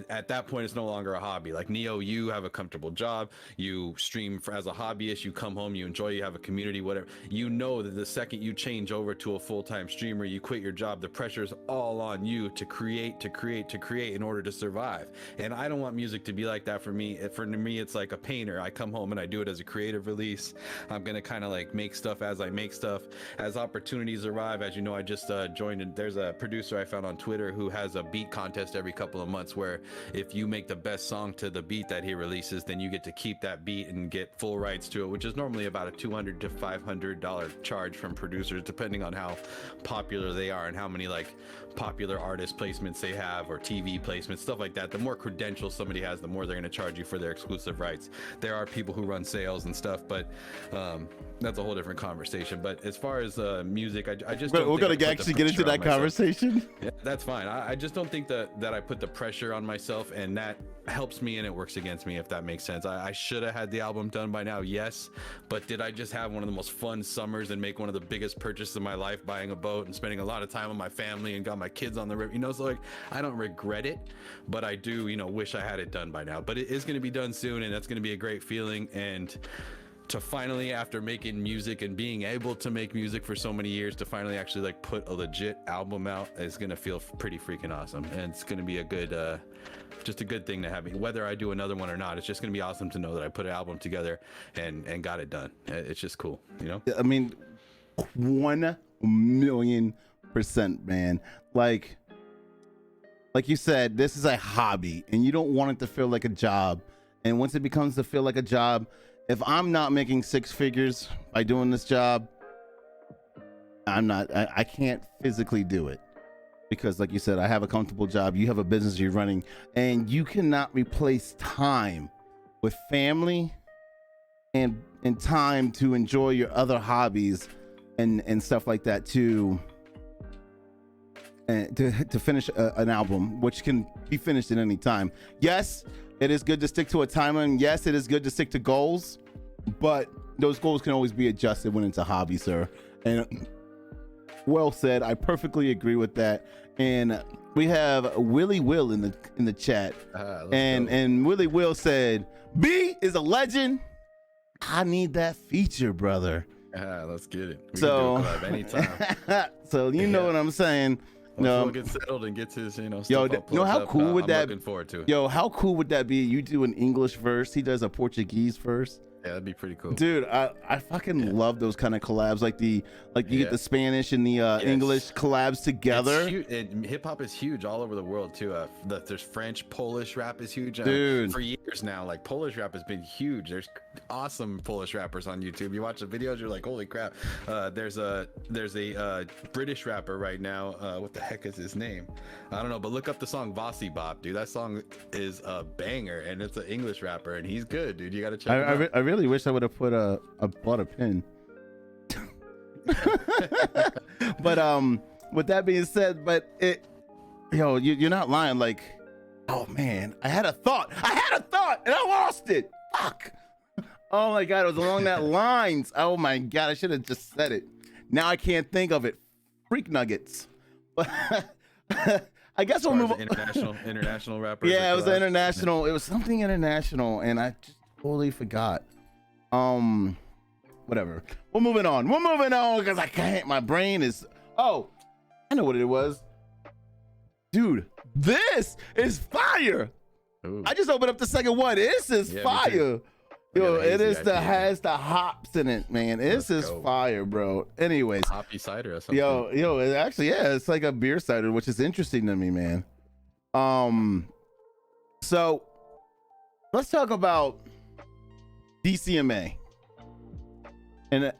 S2: at that point, it's no longer a hobby. Like Neo, you have a comfortable job, you stream as a hobbyist, you come home, you enjoy, you have a community, whatever. You know that the second you change over to a full-time streamer, you quit your job, the pressure is all on you to create in order to survive. And I don't want music to be like that for me. For me, it's like a painter. I come home and I do it as a creative release. I'm gonna kind of like make stuff as I make stuff. As opportunities arrive, as you know, I just joined. There's a producer I found on Twitter who has a beat contest every couple of months, where if you make the best song to the beat that he releases, then you get to keep that beat and get full rights to it, which is normally about a $200 to $500 charge from producers, depending on how popular they are and how many like popular artist placements they have, or TV placements, stuff like that. The more credentials somebody has, the more they're going to charge you for their exclusive rights. There are people who run sales and stuff, but that's a whole different conversation. But as far as music, I just don't
S1: we're going to actually get into that conversation.
S2: Yeah, that's fine. I just don't think that I put the pressure on myself, and that helps me and it works against me, if that makes sense. I should have had the album done by now, yes, but did I just have one of the most fun summers and make one of the biggest purchases of my life, buying a boat and spending a lot of time with my family and got my kids on the river, so like, I don't regret it, but I do wish I had it done by now. But it is going to be done soon, and that's going to be a great feeling. And to finally, after making music and being able to make music for so many years, to finally actually like put a legit album out is going to feel pretty freaking awesome. And it's going to be a good just a good thing to have me, whether I do another one or not. It's just going to be awesome to know that I put an album together and got it done. It's just cool,
S1: I mean, 1,000,000%, man. Like you said, this is a hobby, and you don't want it to feel like a job. And once it becomes to feel like a job, if I'm not making 6 figures by doing this job, I can't physically do it. Because like you said, I have a comfortable job, you have a business you're running, and you cannot replace time with family and time to enjoy your other hobbies and stuff like that, to and to finish an album, which can be finished at any time. Yes, it is good to stick to a timeline. Yes, it is good to stick to goals, but those goals can always be adjusted when it's a hobby, sir. And well said. I perfectly agree with that. And we have Willie Will in the chat, and Willie Will said, "B is a legend. I need that feature, brother."
S2: Let's get it. We
S1: So
S2: can do a collab anytime.
S1: so you know what I'm saying.
S2: Once we'll get settled and get to his,
S1: Yo,
S2: stuff all
S1: how
S2: plugged
S1: cool
S2: up,
S1: would
S2: I'm
S1: that?
S2: looking forward to it.
S1: Yo, how cool would that be? You do an English verse, he does a Portuguese verse.
S2: Yeah, that'd be pretty cool.
S1: Dude, I fucking love those kind of collabs, like you get the Spanish and the English collabs together.
S2: Hip hop is huge all over the world too. There's French, Polish rap is huge.
S1: Dude,
S2: for years now, like Polish rap has been huge. There's awesome Polish rappers on YouTube. You watch the videos, you're like, holy crap. There's a British rapper right now. What the heck is his name? I don't know, but look up the song Vossi Bop, dude. That song is a banger, and it's an English rapper, and he's good, dude. You gotta check him out.
S1: I really wish I would have bought a pin. But with that being said, you're not lying. Like, oh man, I had a thought and I lost it. Fuck. Oh my god, it was along that lines. Oh my god, I should have just said it. Now I can't think of it. Freak nuggets. I guess we'll move on.
S2: International rapper.
S1: Yeah, it was international. It was something international, and I just totally forgot. Whatever. We're moving on because I can't. My brain is. Oh, I know what it was. Dude, this is fire. Ooh. I just opened up the second one. This is fire. Yo, it has the hops in it, man. This is fire, bro. Anyways,
S2: hoppy cider or something.
S1: Yo, it actually, it's like a beer cider, which is interesting to me, man. So let's talk about DCMA. And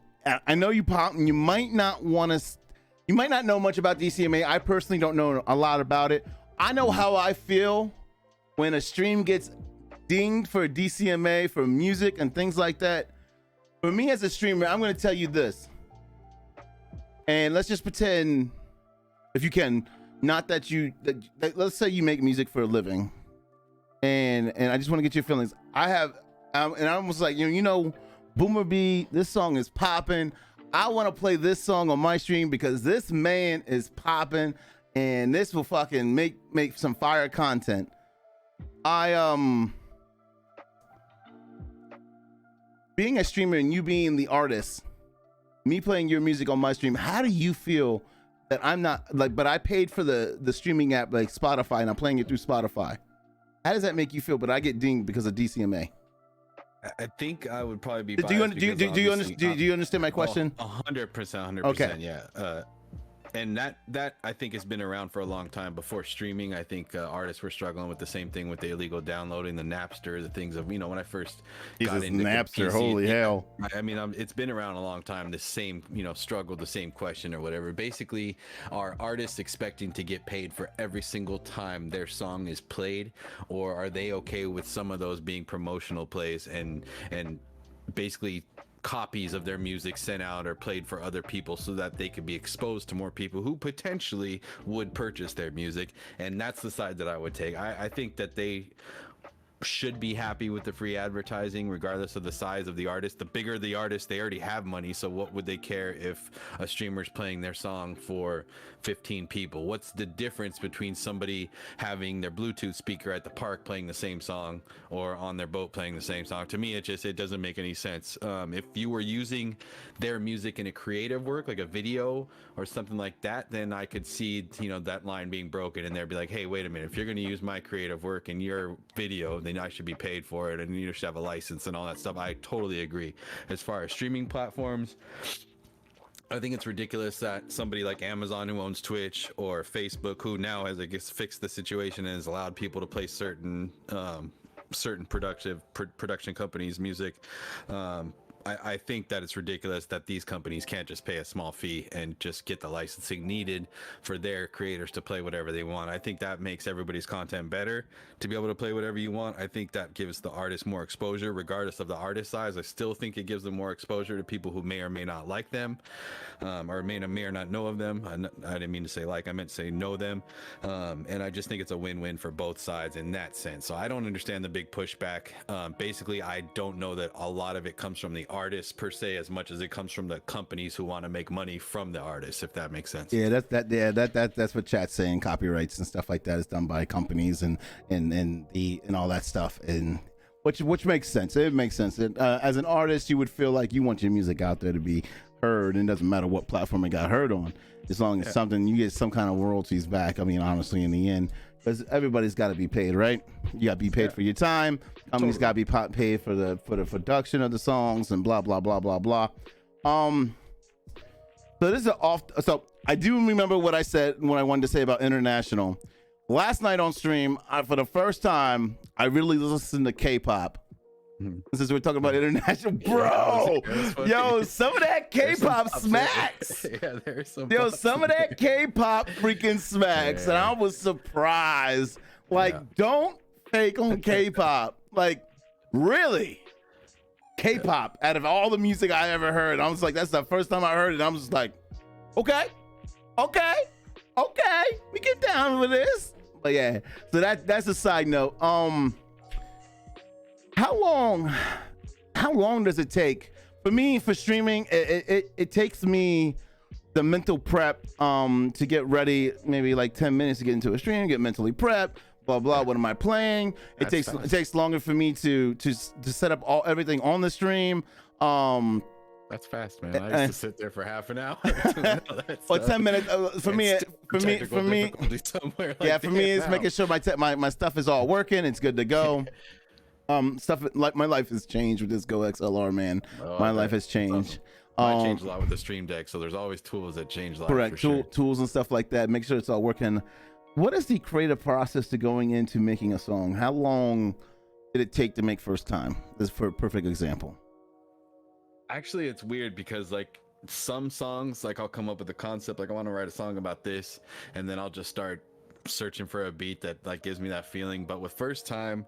S1: I know you might not know much about DCMA. I personally don't know a lot about it. I know how I feel when a stream gets dinged for DCMA for music and things like that. For me as a streamer, I'm going to tell you this. And let's just pretend, if you can, not that let's say you make music for a living. And I just want to get your feelings. And I'm almost like, BoomerB, this song is popping. I want to play this song on my stream because this man is popping and this will fucking make some fire content. Being a streamer and you being the artist, me playing your music on my stream, how do you feel that I'm not but I paid for the streaming app like Spotify and I'm playing it through Spotify? How does that make you feel? But I get dinged because of DCMA.
S2: I think I would probably be.
S1: Do you understand my question?
S2: 100%.
S1: Okay.
S2: Yeah. And that I think has been around for a long time. Before streaming, I think artists were struggling with the same thing with the illegal downloading, the Napster, the things of when I first got into
S1: Napster.
S2: PC,
S1: holy hell!
S2: I mean, it's been around a long time. The same struggle, the same question or whatever. Basically, are artists expecting to get paid for every single time their song is played, or are they okay with some of those being promotional plays and basically copies of their music sent out or played for other people so that they could be exposed to more people who potentially would purchase their music? And that's the side that I would take. I think that they should be happy with the free advertising regardless of the size of the artist. The bigger the artist, they already have money, so what would they care if a streamer's playing their song for 15 people? What's the difference between somebody having their Bluetooth speaker at the park playing the same song or on their boat playing the same song? To me, it doesn't make any sense. If you were using their music in a creative work like a video or something like that, then I could see that line being broken and they'd be like, hey, wait a minute, if you're going to use my creative work in your video, then I should be paid for it and you should have a license and all that stuff. I totally agree. As far as streaming platforms, I think it's ridiculous that somebody like Amazon, who owns Twitch, or Facebook, who now has, I guess, fixed the situation and has allowed people to play certain production companies' music, I think that it's ridiculous that these companies can't just pay a small fee and just get the licensing needed for their creators to play whatever they want. I think that makes everybody's content better to be able to play whatever you want. I think that gives the artist more exposure, regardless of the artist size. I still think it gives them more exposure to people who may or may not like them, or may or not know of them. I didn't mean to say like, I meant to say know them. And I just think it's a win-win for both sides in that sense. So I don't understand the big pushback. Basically, I don't know that a lot of it comes from the artists per se as much as it comes from the companies who want to make money from the artists, if that makes sense.
S1: Yeah, that's what chat's saying. Copyrights and stuff like that is done by companies and all that stuff, and which makes sense. It makes sense. As an artist, you would feel like you want your music out there to be heard, and it doesn't matter what platform it got heard on, as long as something you get some kind of royalties back. I mean, honestly, in the end, because everybody's got to be paid, right? You got to be paid for your time. Companies got to be paid for the production of the songs and blah blah blah blah blah. So this is so I do remember what I said, what I wanted to say about international. Last night on stream, for the first time, I really listened to K-pop. Since we're talking about international, bro, yo, some of that K-pop smacks.
S2: Yeah, there's some.
S1: Yo, some of that K-pop freaking smacks, and I was surprised. Like, don't fake on K-pop. Like, really? K-pop, out of all the music I ever heard, I was like, that's the first time I heard it. I'm just like, okay, we get down with this. But yeah, so that's a side note. How long does it take for me for streaming? It takes me the mental prep to get ready, maybe like 10 minutes to get into a stream, get mentally prepped, blah blah. What am I playing? It takes longer for me to set up everything on the stream.
S2: That's fast, man. I used to sit there for half an hour.
S1: Or 10 minutes. For me, it's making sure my stuff is all working. It's good to go. Stuff like my life has changed with this Go XLR, man. My life has changed.
S2: Mine changed a lot with the Stream Deck, so there's always tools that change life.
S1: Correct. Tools and stuff like that. Make sure it's all working. What is the creative process to going into making a song? How long did it take to make first time? This is for a perfect example.
S2: Actually, it's weird because like some songs, like I'll come up with a concept, like I want to write a song about this, and then I'll just start searching for a beat that like gives me that feeling. But with first time,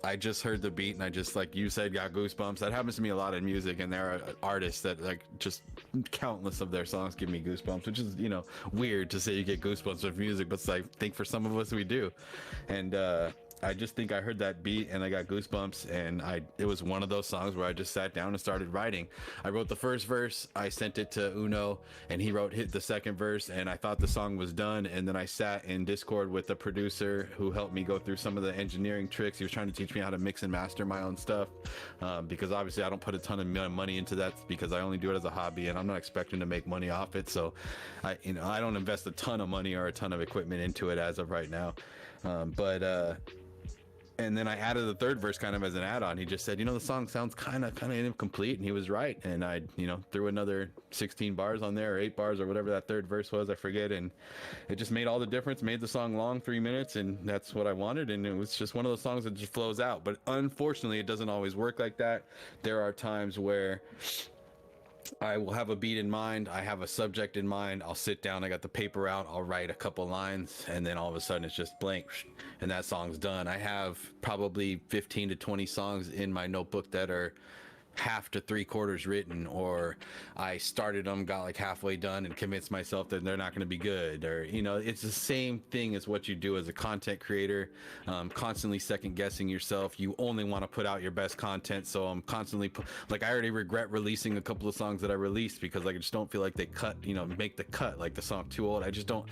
S2: I just heard the beat and I just, like you said, got goosebumps. That happens to me a lot in music, and there are artists that like just countless of their songs give me goosebumps, which is, you know, weird to say you get goosebumps with music, but it's like, I think for some of us we do. And I just think I heard that beat and I got goosebumps, and it was one of those songs where I just sat down and started writing. I wrote the first verse, I sent it to Uno, and he hit the second verse, and I thought the song was done. And then I sat in Discord with the producer who helped me go through some of the engineering tricks. He was trying to teach me how to mix and master my own stuff, because obviously I don't put a ton of money into that, because I only do it as a hobby and I'm not expecting to make money off it. So I don't invest a ton of money or a ton of equipment into it as of right now. And then I added the third verse kind of as an add-on. He just said, the song sounds kind of incomplete, and he was right. And I, threw another 16 bars on there, or 8 bars, or whatever that third verse was, I forget. And it just made all the difference, made the song long, 3 minutes, and that's what I wanted. And it was just one of those songs that just flows out. But unfortunately, it doesn't always work like that. There are times where I will have a beat in mind, I have a subject in mind, I'll sit down, I got the paper out, I'll write a couple lines, and then all of a sudden it's just blank, and that song's done. I have probably 15 to 20 songs in my notebook that are half to 3/4 written, or I started them, got like halfway done, and convinced myself that they're not going to be good. Or it's the same thing as what you do as a content creator, constantly second guessing yourself. You only want to put out your best content, so I'm constantly I already regret releasing a couple of songs that I released because I just don't feel like they make the cut. Like the song Too Old, I just don't.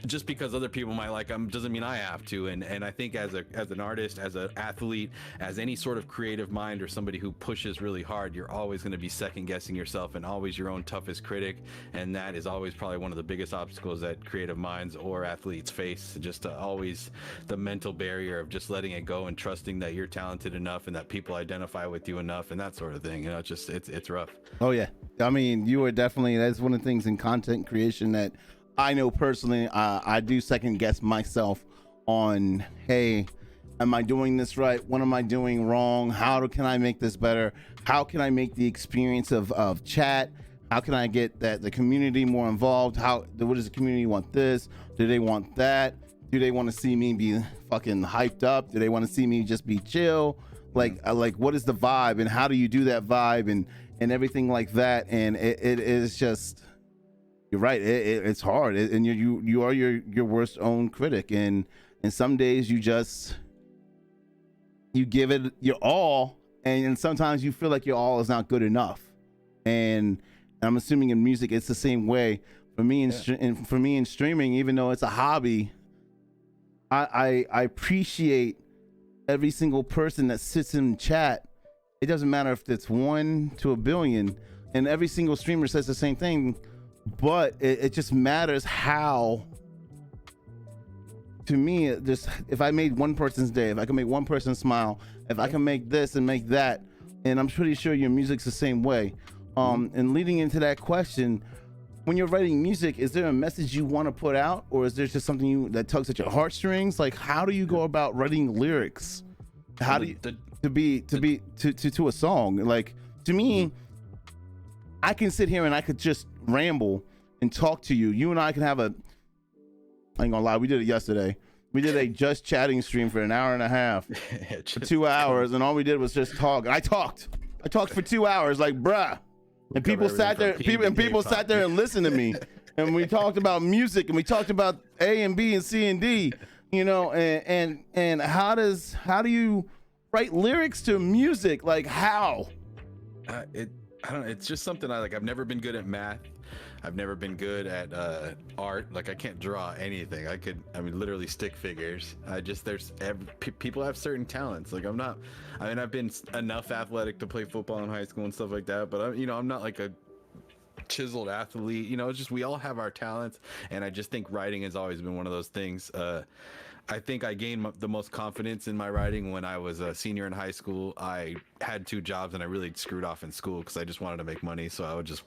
S2: Just because other people might like them doesn't mean I have to. And I think as an artist, as an athlete, as any sort of creative mind, or somebody who pushes really hard, you're always going to be second guessing yourself and always your own toughest critic. And that is always probably one of the biggest obstacles that creative minds or athletes face. Just always the mental barrier of just letting it go and trusting that you're talented enough and that people identify with you enough and that sort of thing. It's rough.
S1: Oh yeah. I mean, you are definitely, that's one of the things in content creation that I know personally. I do second guess myself on, hey, Am I doing this right? What am I doing wrong? Can I make this better? How can I make the experience of chat? How can I get the community more involved? What does the community want this? Do they want that? Do they want to see me be fucking hyped up? Do they want to see me just be chill? Like what is the vibe, and how do you do that vibe and everything like that? And it is just, you're right. It's hard, and you are your worst own critic, and some days you give it your all, and sometimes you feel like your all is not good enough. And I'm assuming in music it's the same way for me in streaming. Even though it's a hobby, I appreciate every single person that sits in chat. It doesn't matter if it's 1 to a billion, and every single streamer says the same thing, but it just matters how. To me, if I made one person's day, if I can make one person smile, if I can make this and make that, and I'm pretty sure your music's the same way. And leading into that question, when you're writing music, is there a message you want to put out, or is there just something that tugs at your heartstrings? Like, how do you go about writing lyrics? How do you to a song? Like, to me, I can sit here and I could just ramble and talk to you. You and I can have I ain't gonna lie, we did it yesterday. We did a just chatting stream for an hour and a half, for 2 hours, and all we did was just talk. And I talked for 2 hours, like, bruh. And people sat there, people sat there and listened to me. And we talked about music, and we talked about A and B and C and D, you know, and how do you write lyrics to music? Like, how?
S2: I don't know. It's just something I've never been good at math. I've never been good at art. Like, I can't draw anything. Literally stick figures. People have certain talents. Like, I've been enough athletic to play football in high school and stuff like that, but I'm not like a chiseled athlete. It's just, we all have our talents, and I just think writing has always been one of those things. I think I gained the most confidence in my writing when I was a senior in high school. I had 2 jobs, and I really screwed off in school because I just wanted to make money. So I would just,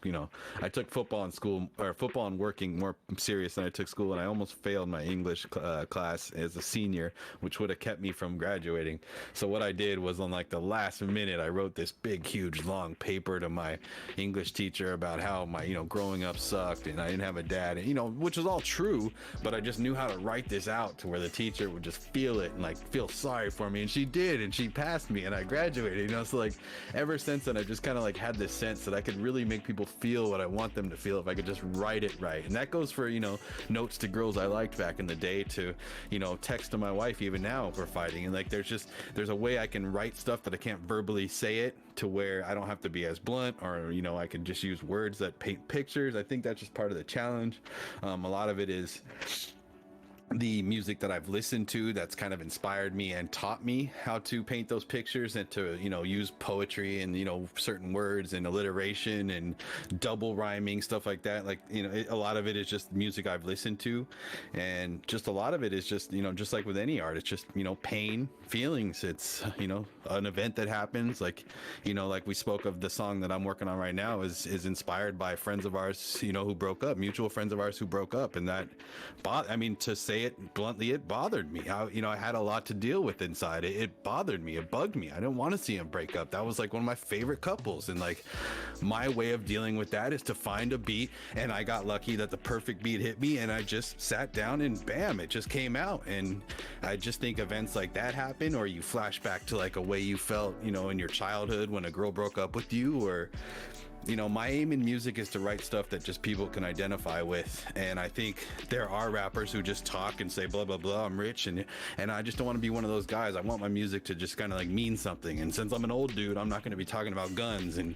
S2: I took football and working more serious than I took school, and I almost failed my English class as a senior, which would have kept me from graduating. So what I did was, on the last minute, I wrote this big, huge, long paper to my English teacher about how my, growing up sucked, and I didn't have a dad, and, which was all true, but I just knew how to write this out to where the teacher would just feel it and feel sorry for me, and she did, and she passed me, and I graduated. So ever since then, I just kind of had this sense that I could really make people feel what I want them to feel if I could just write it right. And that goes for notes to girls I liked back in the day, to text to my wife even now if we're fighting. And there's a way I can write stuff that I can't verbally say it, to where I don't have to be as blunt, or I can just use words that paint pictures. I think that's just part of the challenge. A lot of it is the music that I've listened to that's kind of inspired me and taught me how to paint those pictures, and to use poetry and certain words and alliteration and double rhyming, stuff like that. A lot of it is just music I've listened to, and just a lot of it is just just like with any art, it's just pain, feelings. It's an event that happens, like we spoke of. The song that I'm working on right now is inspired by friends of ours who broke up, mutual friends of ours who broke up, and that to say it bluntly, it bothered me. I had a lot to deal with inside. It bothered me. It bugged me. I didn't want to see them break up. That was one of my favorite couples. And my way of dealing with that is to find a beat. And I got lucky that the perfect beat hit me, and I just sat down and bam, it just came out. And I just think events like that happen, or you flash back to a way you felt, in your childhood when a girl broke up with you, or my aim in music is to write stuff that just people can identify with. And I think there are rappers who just talk and say blah blah blah, I'm rich, and I just don't want to be one of those guys. I want my music to just kind of mean something. And since I'm an old dude, I'm not going to be talking about guns and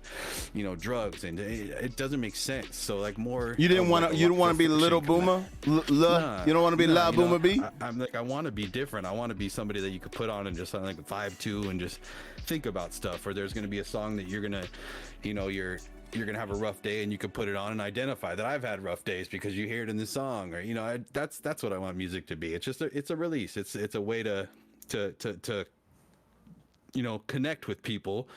S2: drugs, and it doesn't make sense. So more, you didn't want to be Little Boomer. Nah, you don't want to be Loud BoomerB. I want to be different. I want to be somebody that you could put on and just sound like a 5'2" and just think about stuff. Or there's going to be a song that you're gonna you're gonna have a rough day, and you can put it on and identify that I've had rough days because you hear it in the song. Or that's what I want music to be. It's just it's a release. It's a way to connect with people,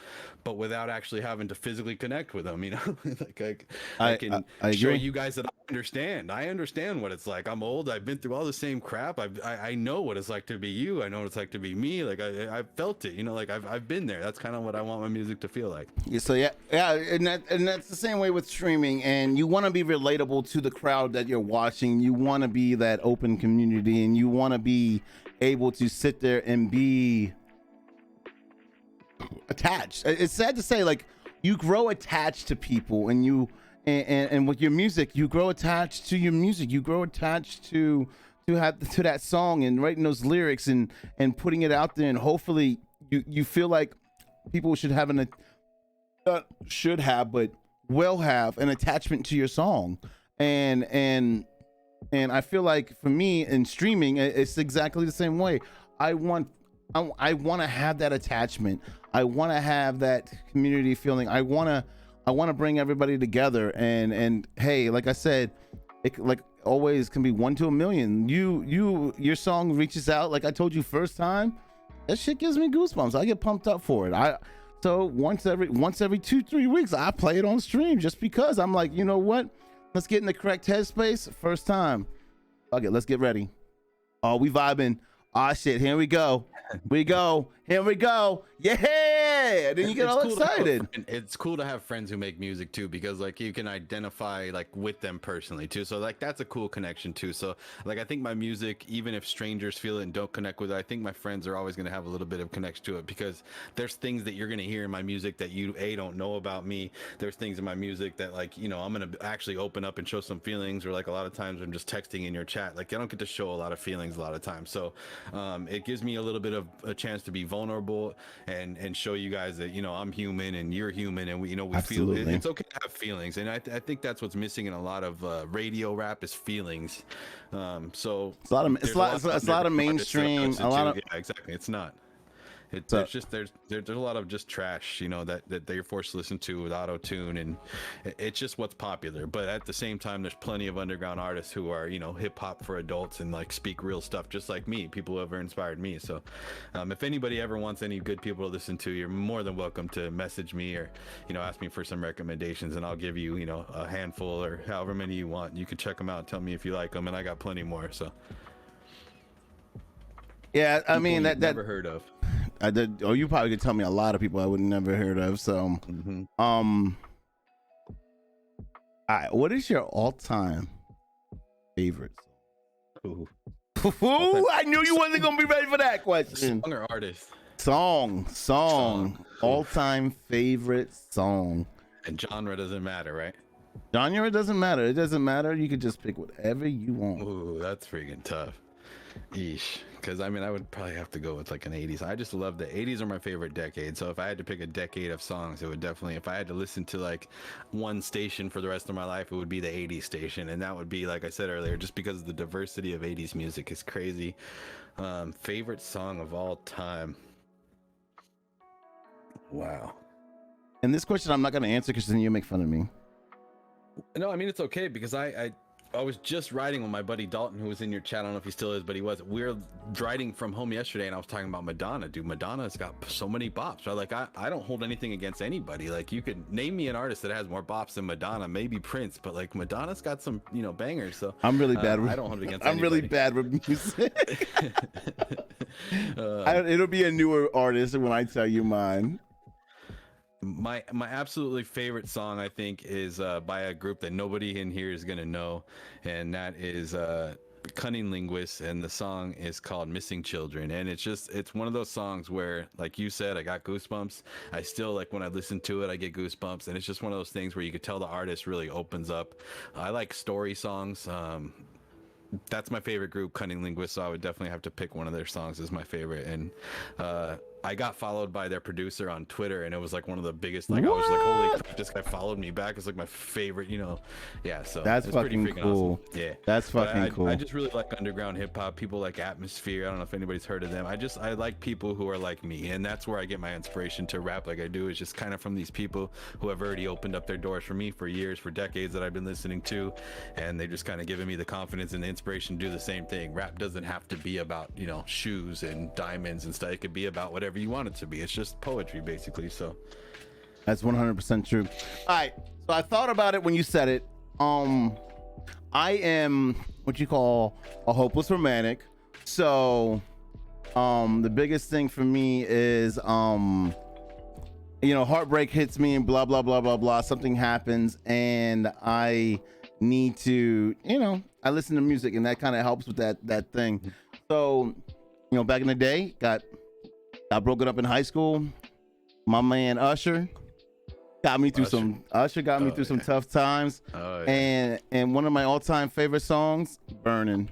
S2: but without actually having to physically connect with them, like
S1: I
S2: I can
S1: I
S2: show
S1: agree.
S2: you guys that I understand what it's like. I'm old, I've been through all the same crap. I know what it's like to be you, I know what it's like to be me. Like I've felt it, like I've been there. That's kind of what I want my music to feel like.
S1: Yeah, so yeah, and that's the same way with streaming. And you want to be relatable to the crowd that you're watching. You want to be that open community, and you want to be able to sit there and be attached. It's sad to say, like, you grow attached to people, and and with your music, you grow attached to your music. You grow attached to that song and writing those lyrics and putting it out there, and hopefully you feel like people should have but will have an attachment to your song. And I feel like for me in streaming, it's exactly the same way. I want to have that attachment. I want to have that community feeling. I want to bring everybody together. And hey, like I said, it like always can be 1 to a million. Your song reaches out. Like I told you first time, that shit gives me goosebumps. I get pumped up for it. So once every 2-3 weeks, I play it on stream just because I'm like, you know what? Let's get in the correct headspace. First time. Okay, let's get ready. Oh, we vibing. Ah, shit. Here we go. Here we go. Yeah. Then you get all excited.
S2: It's cool to have friends who make music too, because like you can identify like with them personally too. So like that's a cool connection too. So like I think my music, even if strangers feel it and don't connect with it, I think my friends are always going to have a little bit of connection to it, because there's things that you're going to hear in my music that you don't know about me. There's things in my music that like, I'm going to actually open up and show some feelings, or like a lot of times I'm just texting in your chat. Like I don't get to show a lot of feelings a lot of times. So it gives me a little bit of a chance to be vulnerable and show you guys that I'm human and you're human, and we feel it. It's okay to have feelings, and I think that's what's missing in a lot of radio rap is feelings. So
S1: it's a lot of mainstream,
S2: yeah, exactly. It's not. There's a lot of just trash, that you're forced to listen to with auto tune, and it's just what's popular. But at the same time, there's plenty of underground artists who are hip hop for adults and like speak real stuff, just like me. People who have inspired me. So if anybody ever wants any good people to listen to, you're more than welcome to message me or ask me for some recommendations, and I'll give you a handful or however many you want. You can check them out, tell me if you like them, and I got plenty more. So
S1: yeah, I mean that
S2: never heard of.
S1: I did. Oh, you probably could tell me a lot of people I would never heard of. So, what is your all-time favorite song? Ooh, I knew you wasn't gonna be ready for that question.
S2: Song or artist?
S1: Song. All-time favorite song.
S2: And genre doesn't matter, right?
S1: Genre doesn't matter. It doesn't matter. You could just pick whatever you want.
S2: Ooh, that's freaking tough. Eesh. Because I would probably have to go with like an 80s. I just love the 80s are my favorite decade. So if I had to pick a decade of songs, it would definitely, if I had to listen to like one station for the rest of my life, it would be the 80s station. And that would be, like I said earlier, just because the diversity of 80s music is crazy. Favorite song of all time. Wow.
S1: And this question I'm not going to answer because then you make fun of me.
S2: No, it's okay, because I was just riding with my buddy Dalton, who was in your chat. I don't know if he still is, but he was. We were riding from home yesterday, and I was talking about Madonna. Dude, Madonna's got so many bops. So I don't hold anything against anybody. Like, you could name me an artist that has more bops than Madonna, maybe Prince, but like Madonna's got some, bangers. So
S1: I'm really bad.
S2: I don't hold it against
S1: I'm
S2: anybody.
S1: really bad with music. It'll be a newer artist when I tell you mine.
S2: My absolutely favorite song, I think, is by a group that nobody in here is gonna know, and that is Cunning Linguists, and the song is called Missing Children. And it's one of those songs where, like you said, I got goosebumps. I still, like, when I listen to it, I get goosebumps, and it's just one of those things where you could tell the artist really opens up. I like story songs. That's my favorite group, Cunning Linguists, so I would definitely have to pick one of their songs as my favorite. And I got followed by their producer on Twitter, and it was like one of the biggest, like, what? I was like, holy crap, this guy followed me back. It's like my favorite, yeah, so
S1: that's fucking cool.
S2: Awesome. Yeah,
S1: that's fucking cool.
S2: I just really like underground hip-hop, people like Atmosphere. I don't know if anybody's heard of them. I like people who are like me, and that's where I get my inspiration to rap like I do, is just kind of from these people who have already opened up their doors for me for years, for decades, that I've been listening to, and they just kind of given me the confidence and the inspiration to do the same thing. Rap doesn't have to be about shoes and diamonds and stuff. It could be about whatever whatever you want it to be. It's just poetry basically. So
S1: That's 100% true. All right. So I thought about it when you said it. I am what you call a hopeless romantic. So the biggest thing for me is heartbreak hits me and blah blah blah blah blah. Something happens and I need to, I listen to music and that kind of helps with that thing. So, back in the day, got broken up in high school. My man Usher got me through some tough times.
S2: Oh, yeah.
S1: And one of my all-time favorite songs, Burning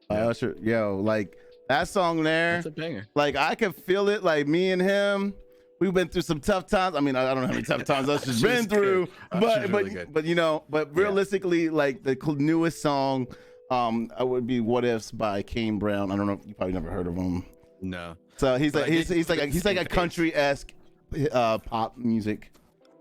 S1: by Usher. Like that song there,
S2: That's a banger.
S1: like I could feel it. Like me and him, we've been through some tough times. I mean, I don't know how many tough times Usher's been through, but realistically, like the newest song would be "What Ifs" by Kane Brown. I don't know, you probably never heard of him.
S2: No.
S1: So he's like a country-esque pop music.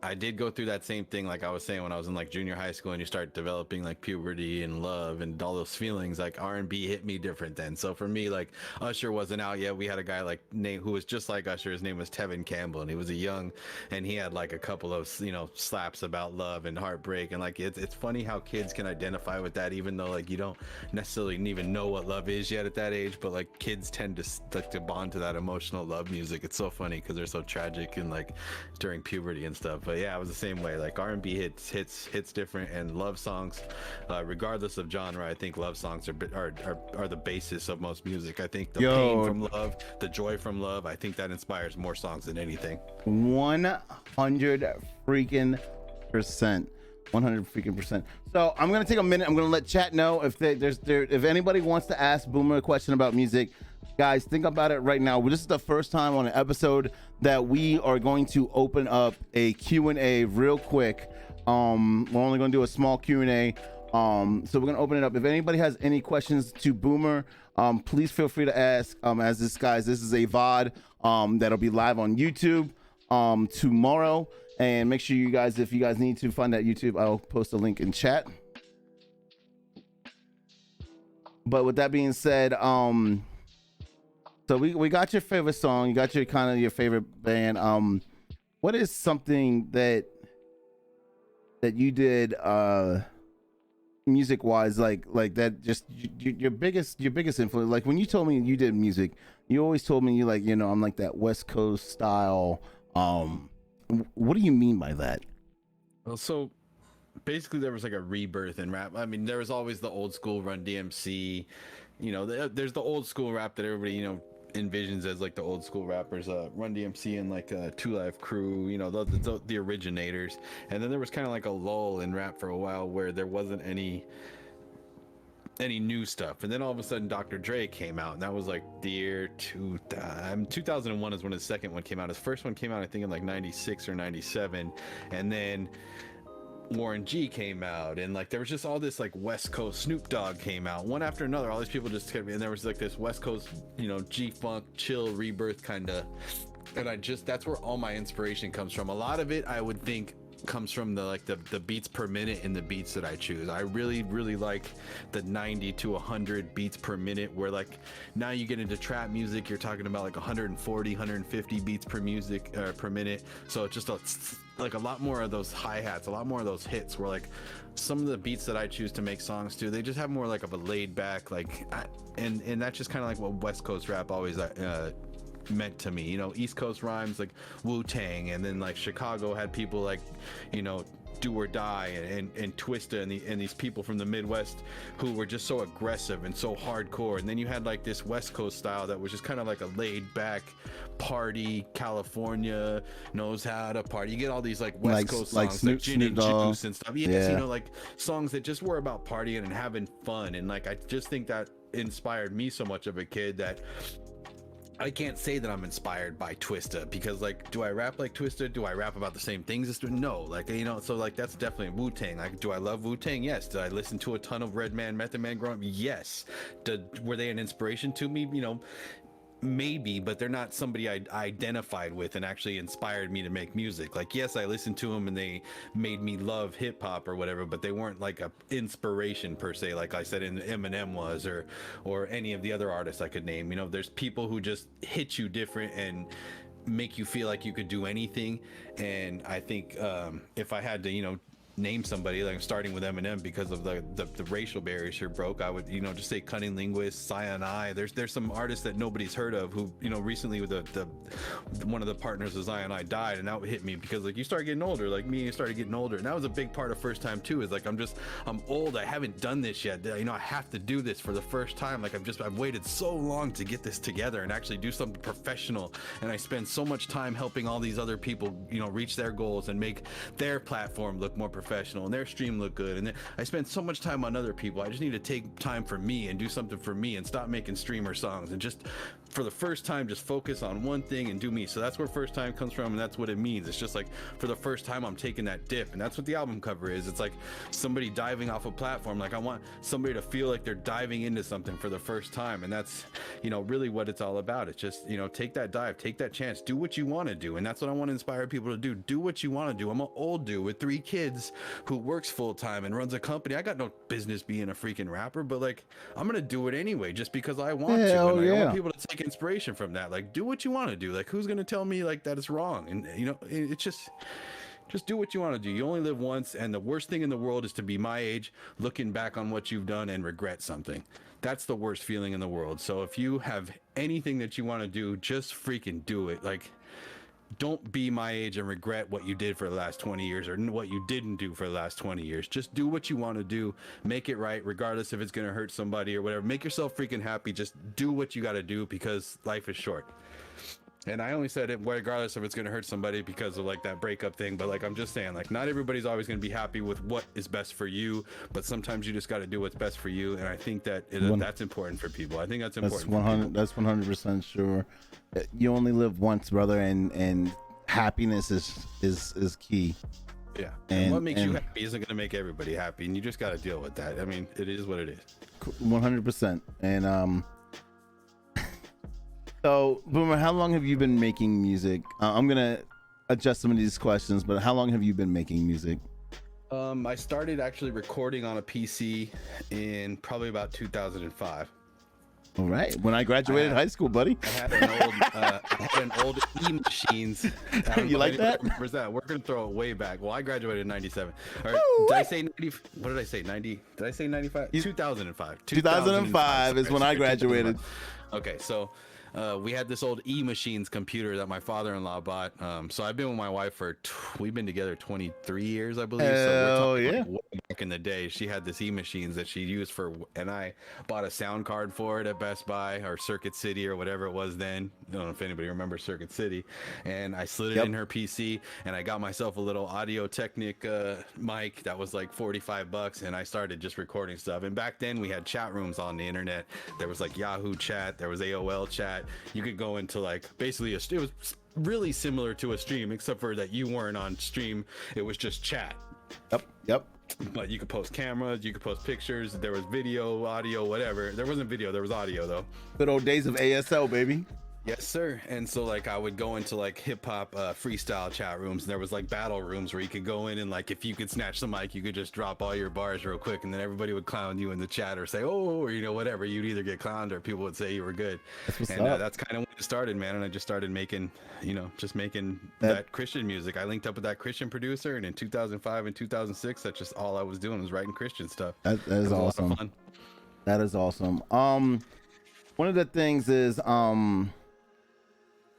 S2: I did go through that same thing, like I was saying, when I was in like junior high school, and you start developing like puberty and love and all those feelings. Like R&B hit me different then. So for me, like Usher wasn't out yet. We had a guy like who was just like Usher. His name was Tevin Campbell, and he was and he had like a couple of slaps about love and heartbreak. And like it's funny how kids can identify with that, even though like you don't necessarily even know what love is yet at that age. But like kids tend to bond to that emotional love music. It's so funny because they're so tragic and like during puberty and stuff. But yeah, I was the same way. Like R&B hits different, and love songs, regardless of genre, I think love songs are the basis of most music. I think the pain from love, the joy from love, I think that inspires more songs than anything.
S1: 100 freaking percent. 100 freaking percent. So I'm gonna take a minute. I'm gonna let chat know if if anybody wants to ask Boomer a question about music. Guys, think about it right now. This is the first time on an episode that we are going to open up a Q&A real quick. We're only going to do a small Q&A. So we're going to open it up. If anybody has any questions to Boomer, please feel free to ask. This is a VOD that'll be live on YouTube tomorrow. And make sure you guys, if you guys need to find that YouTube, I'll post a link in chat. But with that being said, so we got your favorite song, you got your kind of your favorite band. What is something that you did music wise, like that, just your biggest influence? Like when you told me you did music, you always told me I'm like that West Coast style. What do you mean by that?
S2: Well, so basically there was like a rebirth in rap. I mean, there was always the old school Run DMC, there's the old school rap that everybody envisions as like the old school rappers, Run DMC and like 2 Live Crew, the originators. And then there was kind of like a lull in rap for a while where there wasn't any new stuff. And then all of a sudden Dr. Dre came out, and that was like the year 2001 is when his second one came out. His first one came out I think in like 96 or 97, and then Warren G came out, and like there was just all this like West Coast. Snoop Dogg came out, one after another. All these people just kept, and there was like this West Coast, G-funk chill rebirth kind of. And that's where all my inspiration comes from. A lot of it I would think comes from the beats per minute in the beats that I choose. I really like the 90 to 100 beats per minute, where like now you get into trap music, you're talking about like 140 150 beats per minute. So it's just like a lot more of those hi-hats, a lot more of those hits, where like some of the beats that I choose to make songs to, they just have more like of a laid back and that's just kind of like what West Coast rap always meant to me. East Coast rhymes like Wu-Tang, and then like Chicago had people like Do or Die and Twista and these people from the Midwest who were just so aggressive and so hardcore. And then you had like this West Coast style that was just kind of like a laid back party. California knows how to party. You get all these like West Coast songs like Gin and Juice and stuff. Yes, like songs that just were about partying and having fun. And like I just think that inspired me so much of a kid that I can't say that I'm inspired by Twista, because like, do I rap like Twista? Do I rap about the same things as Twista? No, like, so like that's definitely Wu-Tang. Like, do I love Wu-Tang? Yes. Did I listen to a ton of Redman, Method Man growing up? Yes. Were they an inspiration to me? maybe, but they're not somebody I identified with and actually inspired me to make music. Like, yes, I listened to them and they made me love hip hop or whatever, but they weren't like a inspiration per se, like I said in Eminem was, or any of the other artists I could name. You know, there's people who just hit you different and make you feel like you could do anything. And I think if I had to, you know, name somebody, like starting with Eminem because of the racial barriers here broke, I would, you know, just say Cunning Linguist, Zion. There's some artists that nobody's heard of who, you know, recently with the one of the partners of Zion died, and that hit me because like you start getting older, like me, you started getting older, and that was a big part of first time too. Is like I'm old, I haven't done this yet, you know, I have to do this for the first time. Like I've waited so long to get this together and actually do something professional, and I spend so much time helping all these other people, you know, reach their goals and make their platform look more professional and their stream look good. And I spend so much time on other people. I just need to take time for me and do something for me and stop making streamer songs and just for the first time just focus on one thing and do me. So that's where first time comes from, and that's what it means. It's just like for the first time I'm taking that dip, and that's what the album cover is. It's like somebody diving off a platform. Like I want somebody to feel like they're diving into something for the first time, and that's, you know, really what it's all about. It's just, you know, take that dive, take that chance, do what you want to do. And that's what I want to inspire people to do what you want to do. I'm an old dude with 3 kids who works full-time and runs a company. I got no business being a freaking rapper, but like I'm gonna do it anyway just because I want to. And I want people to take inspiration from that. Like, do what you want to do. Like, who's gonna tell me like that it's wrong? And you know, it's just do what you want to do. You only live once, and the worst thing in the world is to be my age, looking back on what you've done and regret something. That's the worst feeling in the world. So if you have anything that you want to do, just freaking do it. Like, don't be my age and regret what you did for the last 20 years or what you didn't do for the last 20 years. Just do what you want to do. Make it right, regardless if it's going to hurt somebody or whatever. Make yourself freaking happy. Just do what you got to do because life is short. And I only said it regardless if it's going to hurt somebody because of like that breakup thing. But like, I'm just saying, like, not everybody's always going to be happy with what is best for you, but sometimes you just got to do what's best for you. And I think that that's important for people. I think that's important.
S1: That's 100% sure. You only live once, brother. And happiness is key.
S2: Yeah. And what makes you happy isn't going to make everybody happy. And you just got to deal with that. I mean, it is what it is.
S1: 100%. And, so, Boomer, how long have you been making music? I'm going to adjust some of these questions, but how long have you been making music?
S2: I started actually recording on a PC in probably about 2005.
S1: All right. When I graduated high school, buddy.
S2: I had an old E-Machines.
S1: You like that?
S2: Remembers that? We're going to throw it way back. Well, I graduated in 97. All right. Did I say 90? What did I say? 90? Did I say 95? 2005.
S1: 2005 is when I graduated.
S2: Okay. So, we had this old E-Machines computer that my father-in-law bought. So I've been with my wife we've been together 23 years, I believe.
S1: So we're talking
S2: like way back in the day. She had this E-Machines that she used and I bought a sound card for it at Best Buy or Circuit City or whatever it was then. I don't know if anybody remembers Circuit City. And I slid it in her PC, and I got myself a little Audio Technic mic that was like $45, and I started just recording stuff. And back then we had chat rooms on the internet. There was like Yahoo Chat, there was AOL Chat. You could go into like basically it was really similar to a stream, except for that you weren't on stream. It was just chat.
S1: Yep.
S2: But you could post cameras, you could post pictures. There was video, audio, whatever. There wasn't video, there was audio though.
S1: Good old days of ASL, baby.
S2: Yes, sir. And so like I would go into like hip hop freestyle chat rooms, and there was like battle rooms where you could go in and like if you could snatch the mic, you could just drop all your bars real quick, and then everybody would clown you in the chat or say, oh, or you know, whatever. You'd either get clowned or people would say you were good. That's kind of when it started, man. And I just started making, you know, that Christian music. I linked up with that Christian producer, and in 2005 and 2006, that's just all I was doing was writing Christian stuff.
S1: That is awesome. That is awesome. One of the things is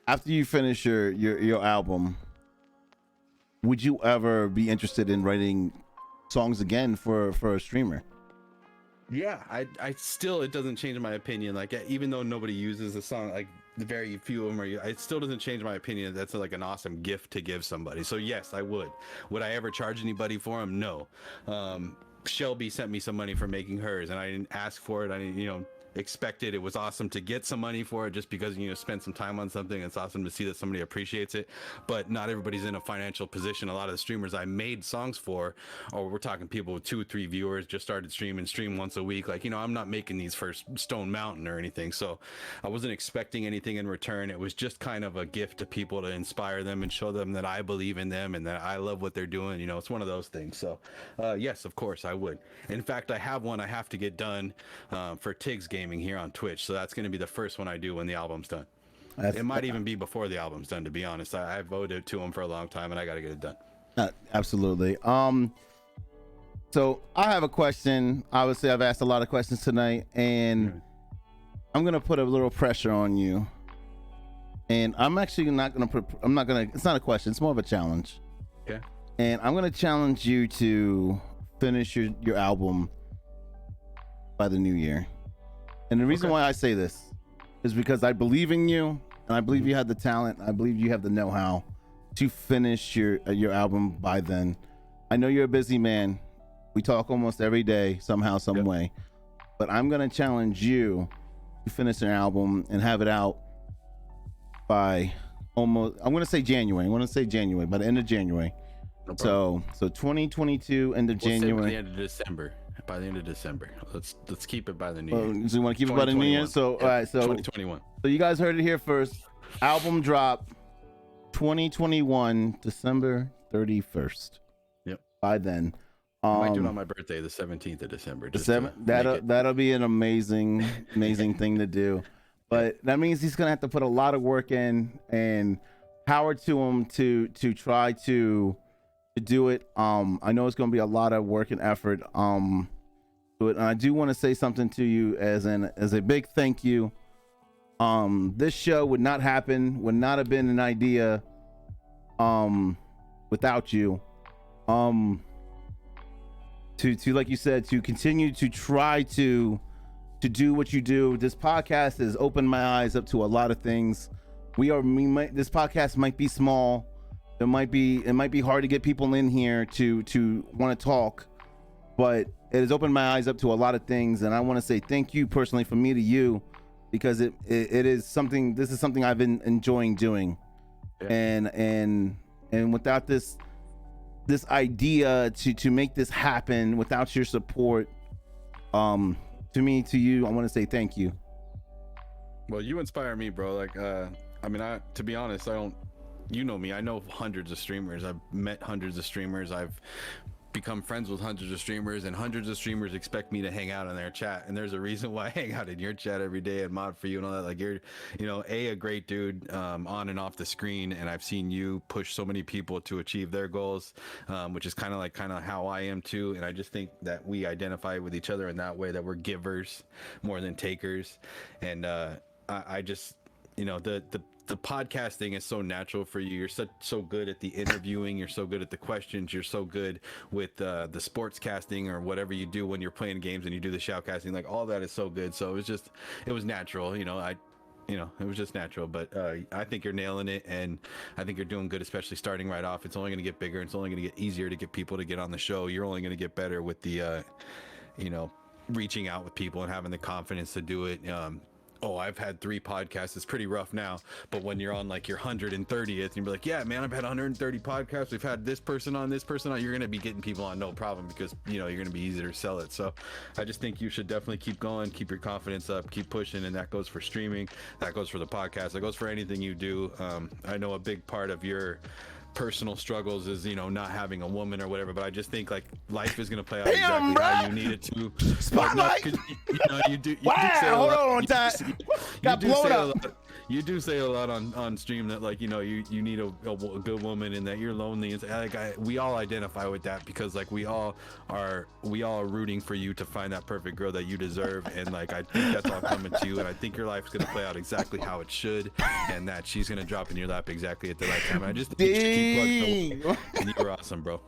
S1: after you finish your album, would you ever be interested in writing songs again for a streamer?
S2: Yeah, I still, it doesn't change my opinion. Like, even though nobody uses the song, like very few of them it still doesn't change my opinion. That's like an awesome gift to give somebody. So yes, I would. Would I ever charge anybody for them? No. Shelby sent me some money for making hers, and I didn't ask for it. I didn't, you know, expected. It was awesome to get some money for it just because, you know, spend some time on something. It's awesome to see that somebody appreciates it, but not everybody's in a financial position. A lot of the streamers I made songs for, or we're talking people with 2 or 3 viewers, just started stream once a week. Like, you know, I'm not making these for Stone Mountain or anything. So I wasn't expecting anything in return. It was just kind of a gift to people to inspire them and show them that I believe in them and that I love what they're doing. You know, it's one of those things. So yes, of course I would. In fact, I have one I have to get done for Tiggs Gaming here on Twitch. So that's going to be the first one I do when the album's done. It might even be before the album's done, to be honest. I voted to him for a long time and I got to get it done.
S1: Absolutely. So I have a question. Obviously, I've asked a lot of questions tonight, and I'm gonna put a little pressure on you. And I'm actually not gonna put. I'm not gonna. It's not a question. It's more of a challenge.
S2: Okay.
S1: And I'm gonna challenge you to finish your album by the new year. And the reason why I say this is because I believe in you, and I believe you have the talent. I believe you have the know-how to finish your album by then. I know you're a busy man. We talk almost every day, somehow, some way. But I'm gonna challenge you to finish an album and have it out by almost. I'm gonna say January. By the end of January.
S2: No
S1: so 2022 end of January.
S2: By the end of December. By the end of December. Let's keep it by the new year.
S1: So you want to keep it by the new year? So all right. So
S2: 2021.
S1: So you guys heard it here first. Album drop 2021 December 31st.
S2: Yep.
S1: By then.
S2: I might do it on my birthday, the 17th of December.
S1: That'll be an amazing thing to do. But that means he's gonna have to put a lot of work in, and power to him to try to do it. I know it's gonna be a lot of work and effort. But I do want to say something to you as a big thank you. This show would not have been an idea without you. To like you said, to continue to try to do what you do. This podcast has opened my eyes up to a lot of things. This podcast might be small. It might be hard to get people in here to want to talk, but it has opened my eyes up to a lot of things. And I want to say thank you personally from me to you, because it is something. This is something I've been enjoying doing, and without this idea to make this happen, without your support, to you, I want to say thank you.
S2: Well, you inspire me, bro. Like, to be honest, you know me, I know hundreds of streamers. I've met hundreds of streamers. I've become friends with hundreds of streamers, and hundreds of streamers expect me to hang out in their chat. And there's a reason why I hang out in your chat every day and mod for you and all that. Like, you're, you know, a great dude on and off the screen, and I've seen you push so many people to achieve their goals, which is kind of how I am too. And I just think that we identify with each other in that way, that we're givers more than takers. And I just, you know, the podcasting is so natural for you. You're so good at the interviewing. You're so good at the questions. You're so good with the sports casting or whatever you do when you're playing games and you do the shoutcasting. Like, all that is so good. So it was natural. You know, it was just natural. But I think you're nailing it, and I think you're doing good, especially starting right off. It's only going to get bigger. It's only going to get easier to get people to get on the show. You're only going to get better with the, reaching out with people and having the confidence to do it. I've had 3 podcasts. It's pretty rough now, but when you're on like your 130th and you're like, yeah, man, I've had 130 podcasts. We've had this person on, you're going to be getting people on no problem, because, you know, you're going to be easier to sell it. So I just think you should definitely keep going, keep your confidence up, keep pushing. And that goes for streaming. That goes for the podcast. That goes for anything you do. I know a big part of your personal struggles is, you know, not having a woman or whatever, but I just think like life is going to play out exactly how you need it to.
S1: Spotlight.
S2: You do you do say a lot on stream that, like, you know, you need a good woman, and that you're lonely, and like we all identify with that, because like we all are rooting for you to find that perfect girl that you deserve. And like, I think that's all coming to you, and I think your life's going to play out exactly how it should, and that she's going to drop in your lap exactly at the right time. I just think you should keep plugging away, and you're awesome, bro.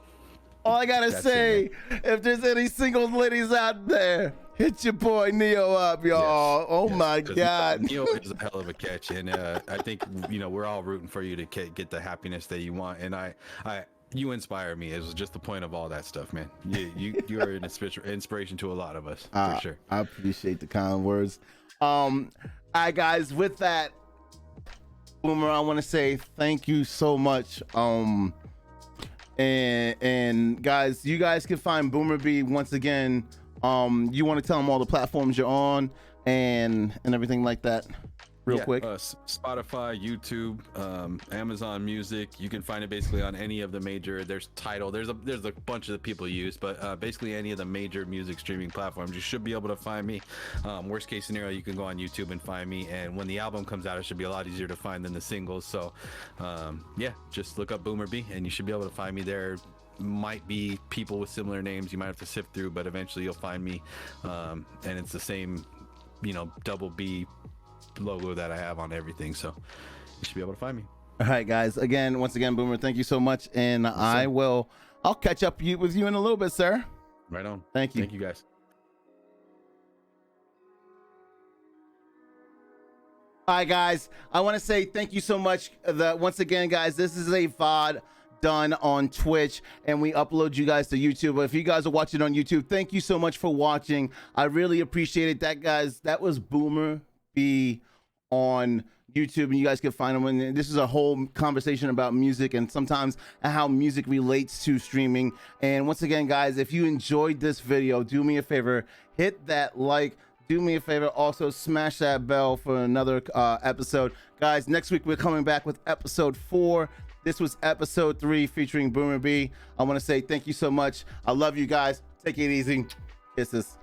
S1: All I gotta say, if there's any single ladies out there, hit your boy Neo up, y'all. My God.
S2: Neo is a hell of a catch, and I think, you know, we're all rooting for you to get the happiness that you want. And You inspire me. It was just the point of all that stuff, man. You are an inspiration to a lot of us, for sure.
S1: I appreciate the kind words. All right, guys, with that, Boomer, I want to say thank you so much. And guys, you guys can find BoomerB once again. You want to tell them all the platforms you're on and everything like that real quick?
S2: Spotify, YouTube, Amazon Music. You can find it basically on any of the major. There's Tidal. There's a bunch of the people use, but basically any of the major music streaming platforms. You should be able to find me. Worst case scenario, you can go on YouTube and find me. And when the album comes out, it should be a lot easier to find than the singles. So yeah, just look up BoomerB and you should be able to find me there. Might be people with similar names you might have to sift through, but eventually you'll find me. And it's the same, double B logo that I have on everything, so you should be able to find me.
S1: All right, guys, once again, Boomer, thank you so much, and I'll catch up with you in a little bit, sir.
S2: Right on.
S1: Thank you
S2: guys.
S1: All right, guys, I want to say thank you so much. Once again, guys, this is a VOD done on Twitch, and we upload you guys to YouTube. But if you guys are watching on YouTube, thank you so much for watching. I really appreciate it. That, guys, that was BoomerB on YouTube, and you guys can find them. And this is a whole conversation about music and sometimes how music relates to streaming. And once again, guys, if you enjoyed this video, do me a favor, hit that like. Do me a favor, also smash that bell for another episode. Guys, next week we're coming back with episode 4. This was episode 3 featuring BoomerB. I want to say thank you so much. I love you guys. Take it easy. Kisses.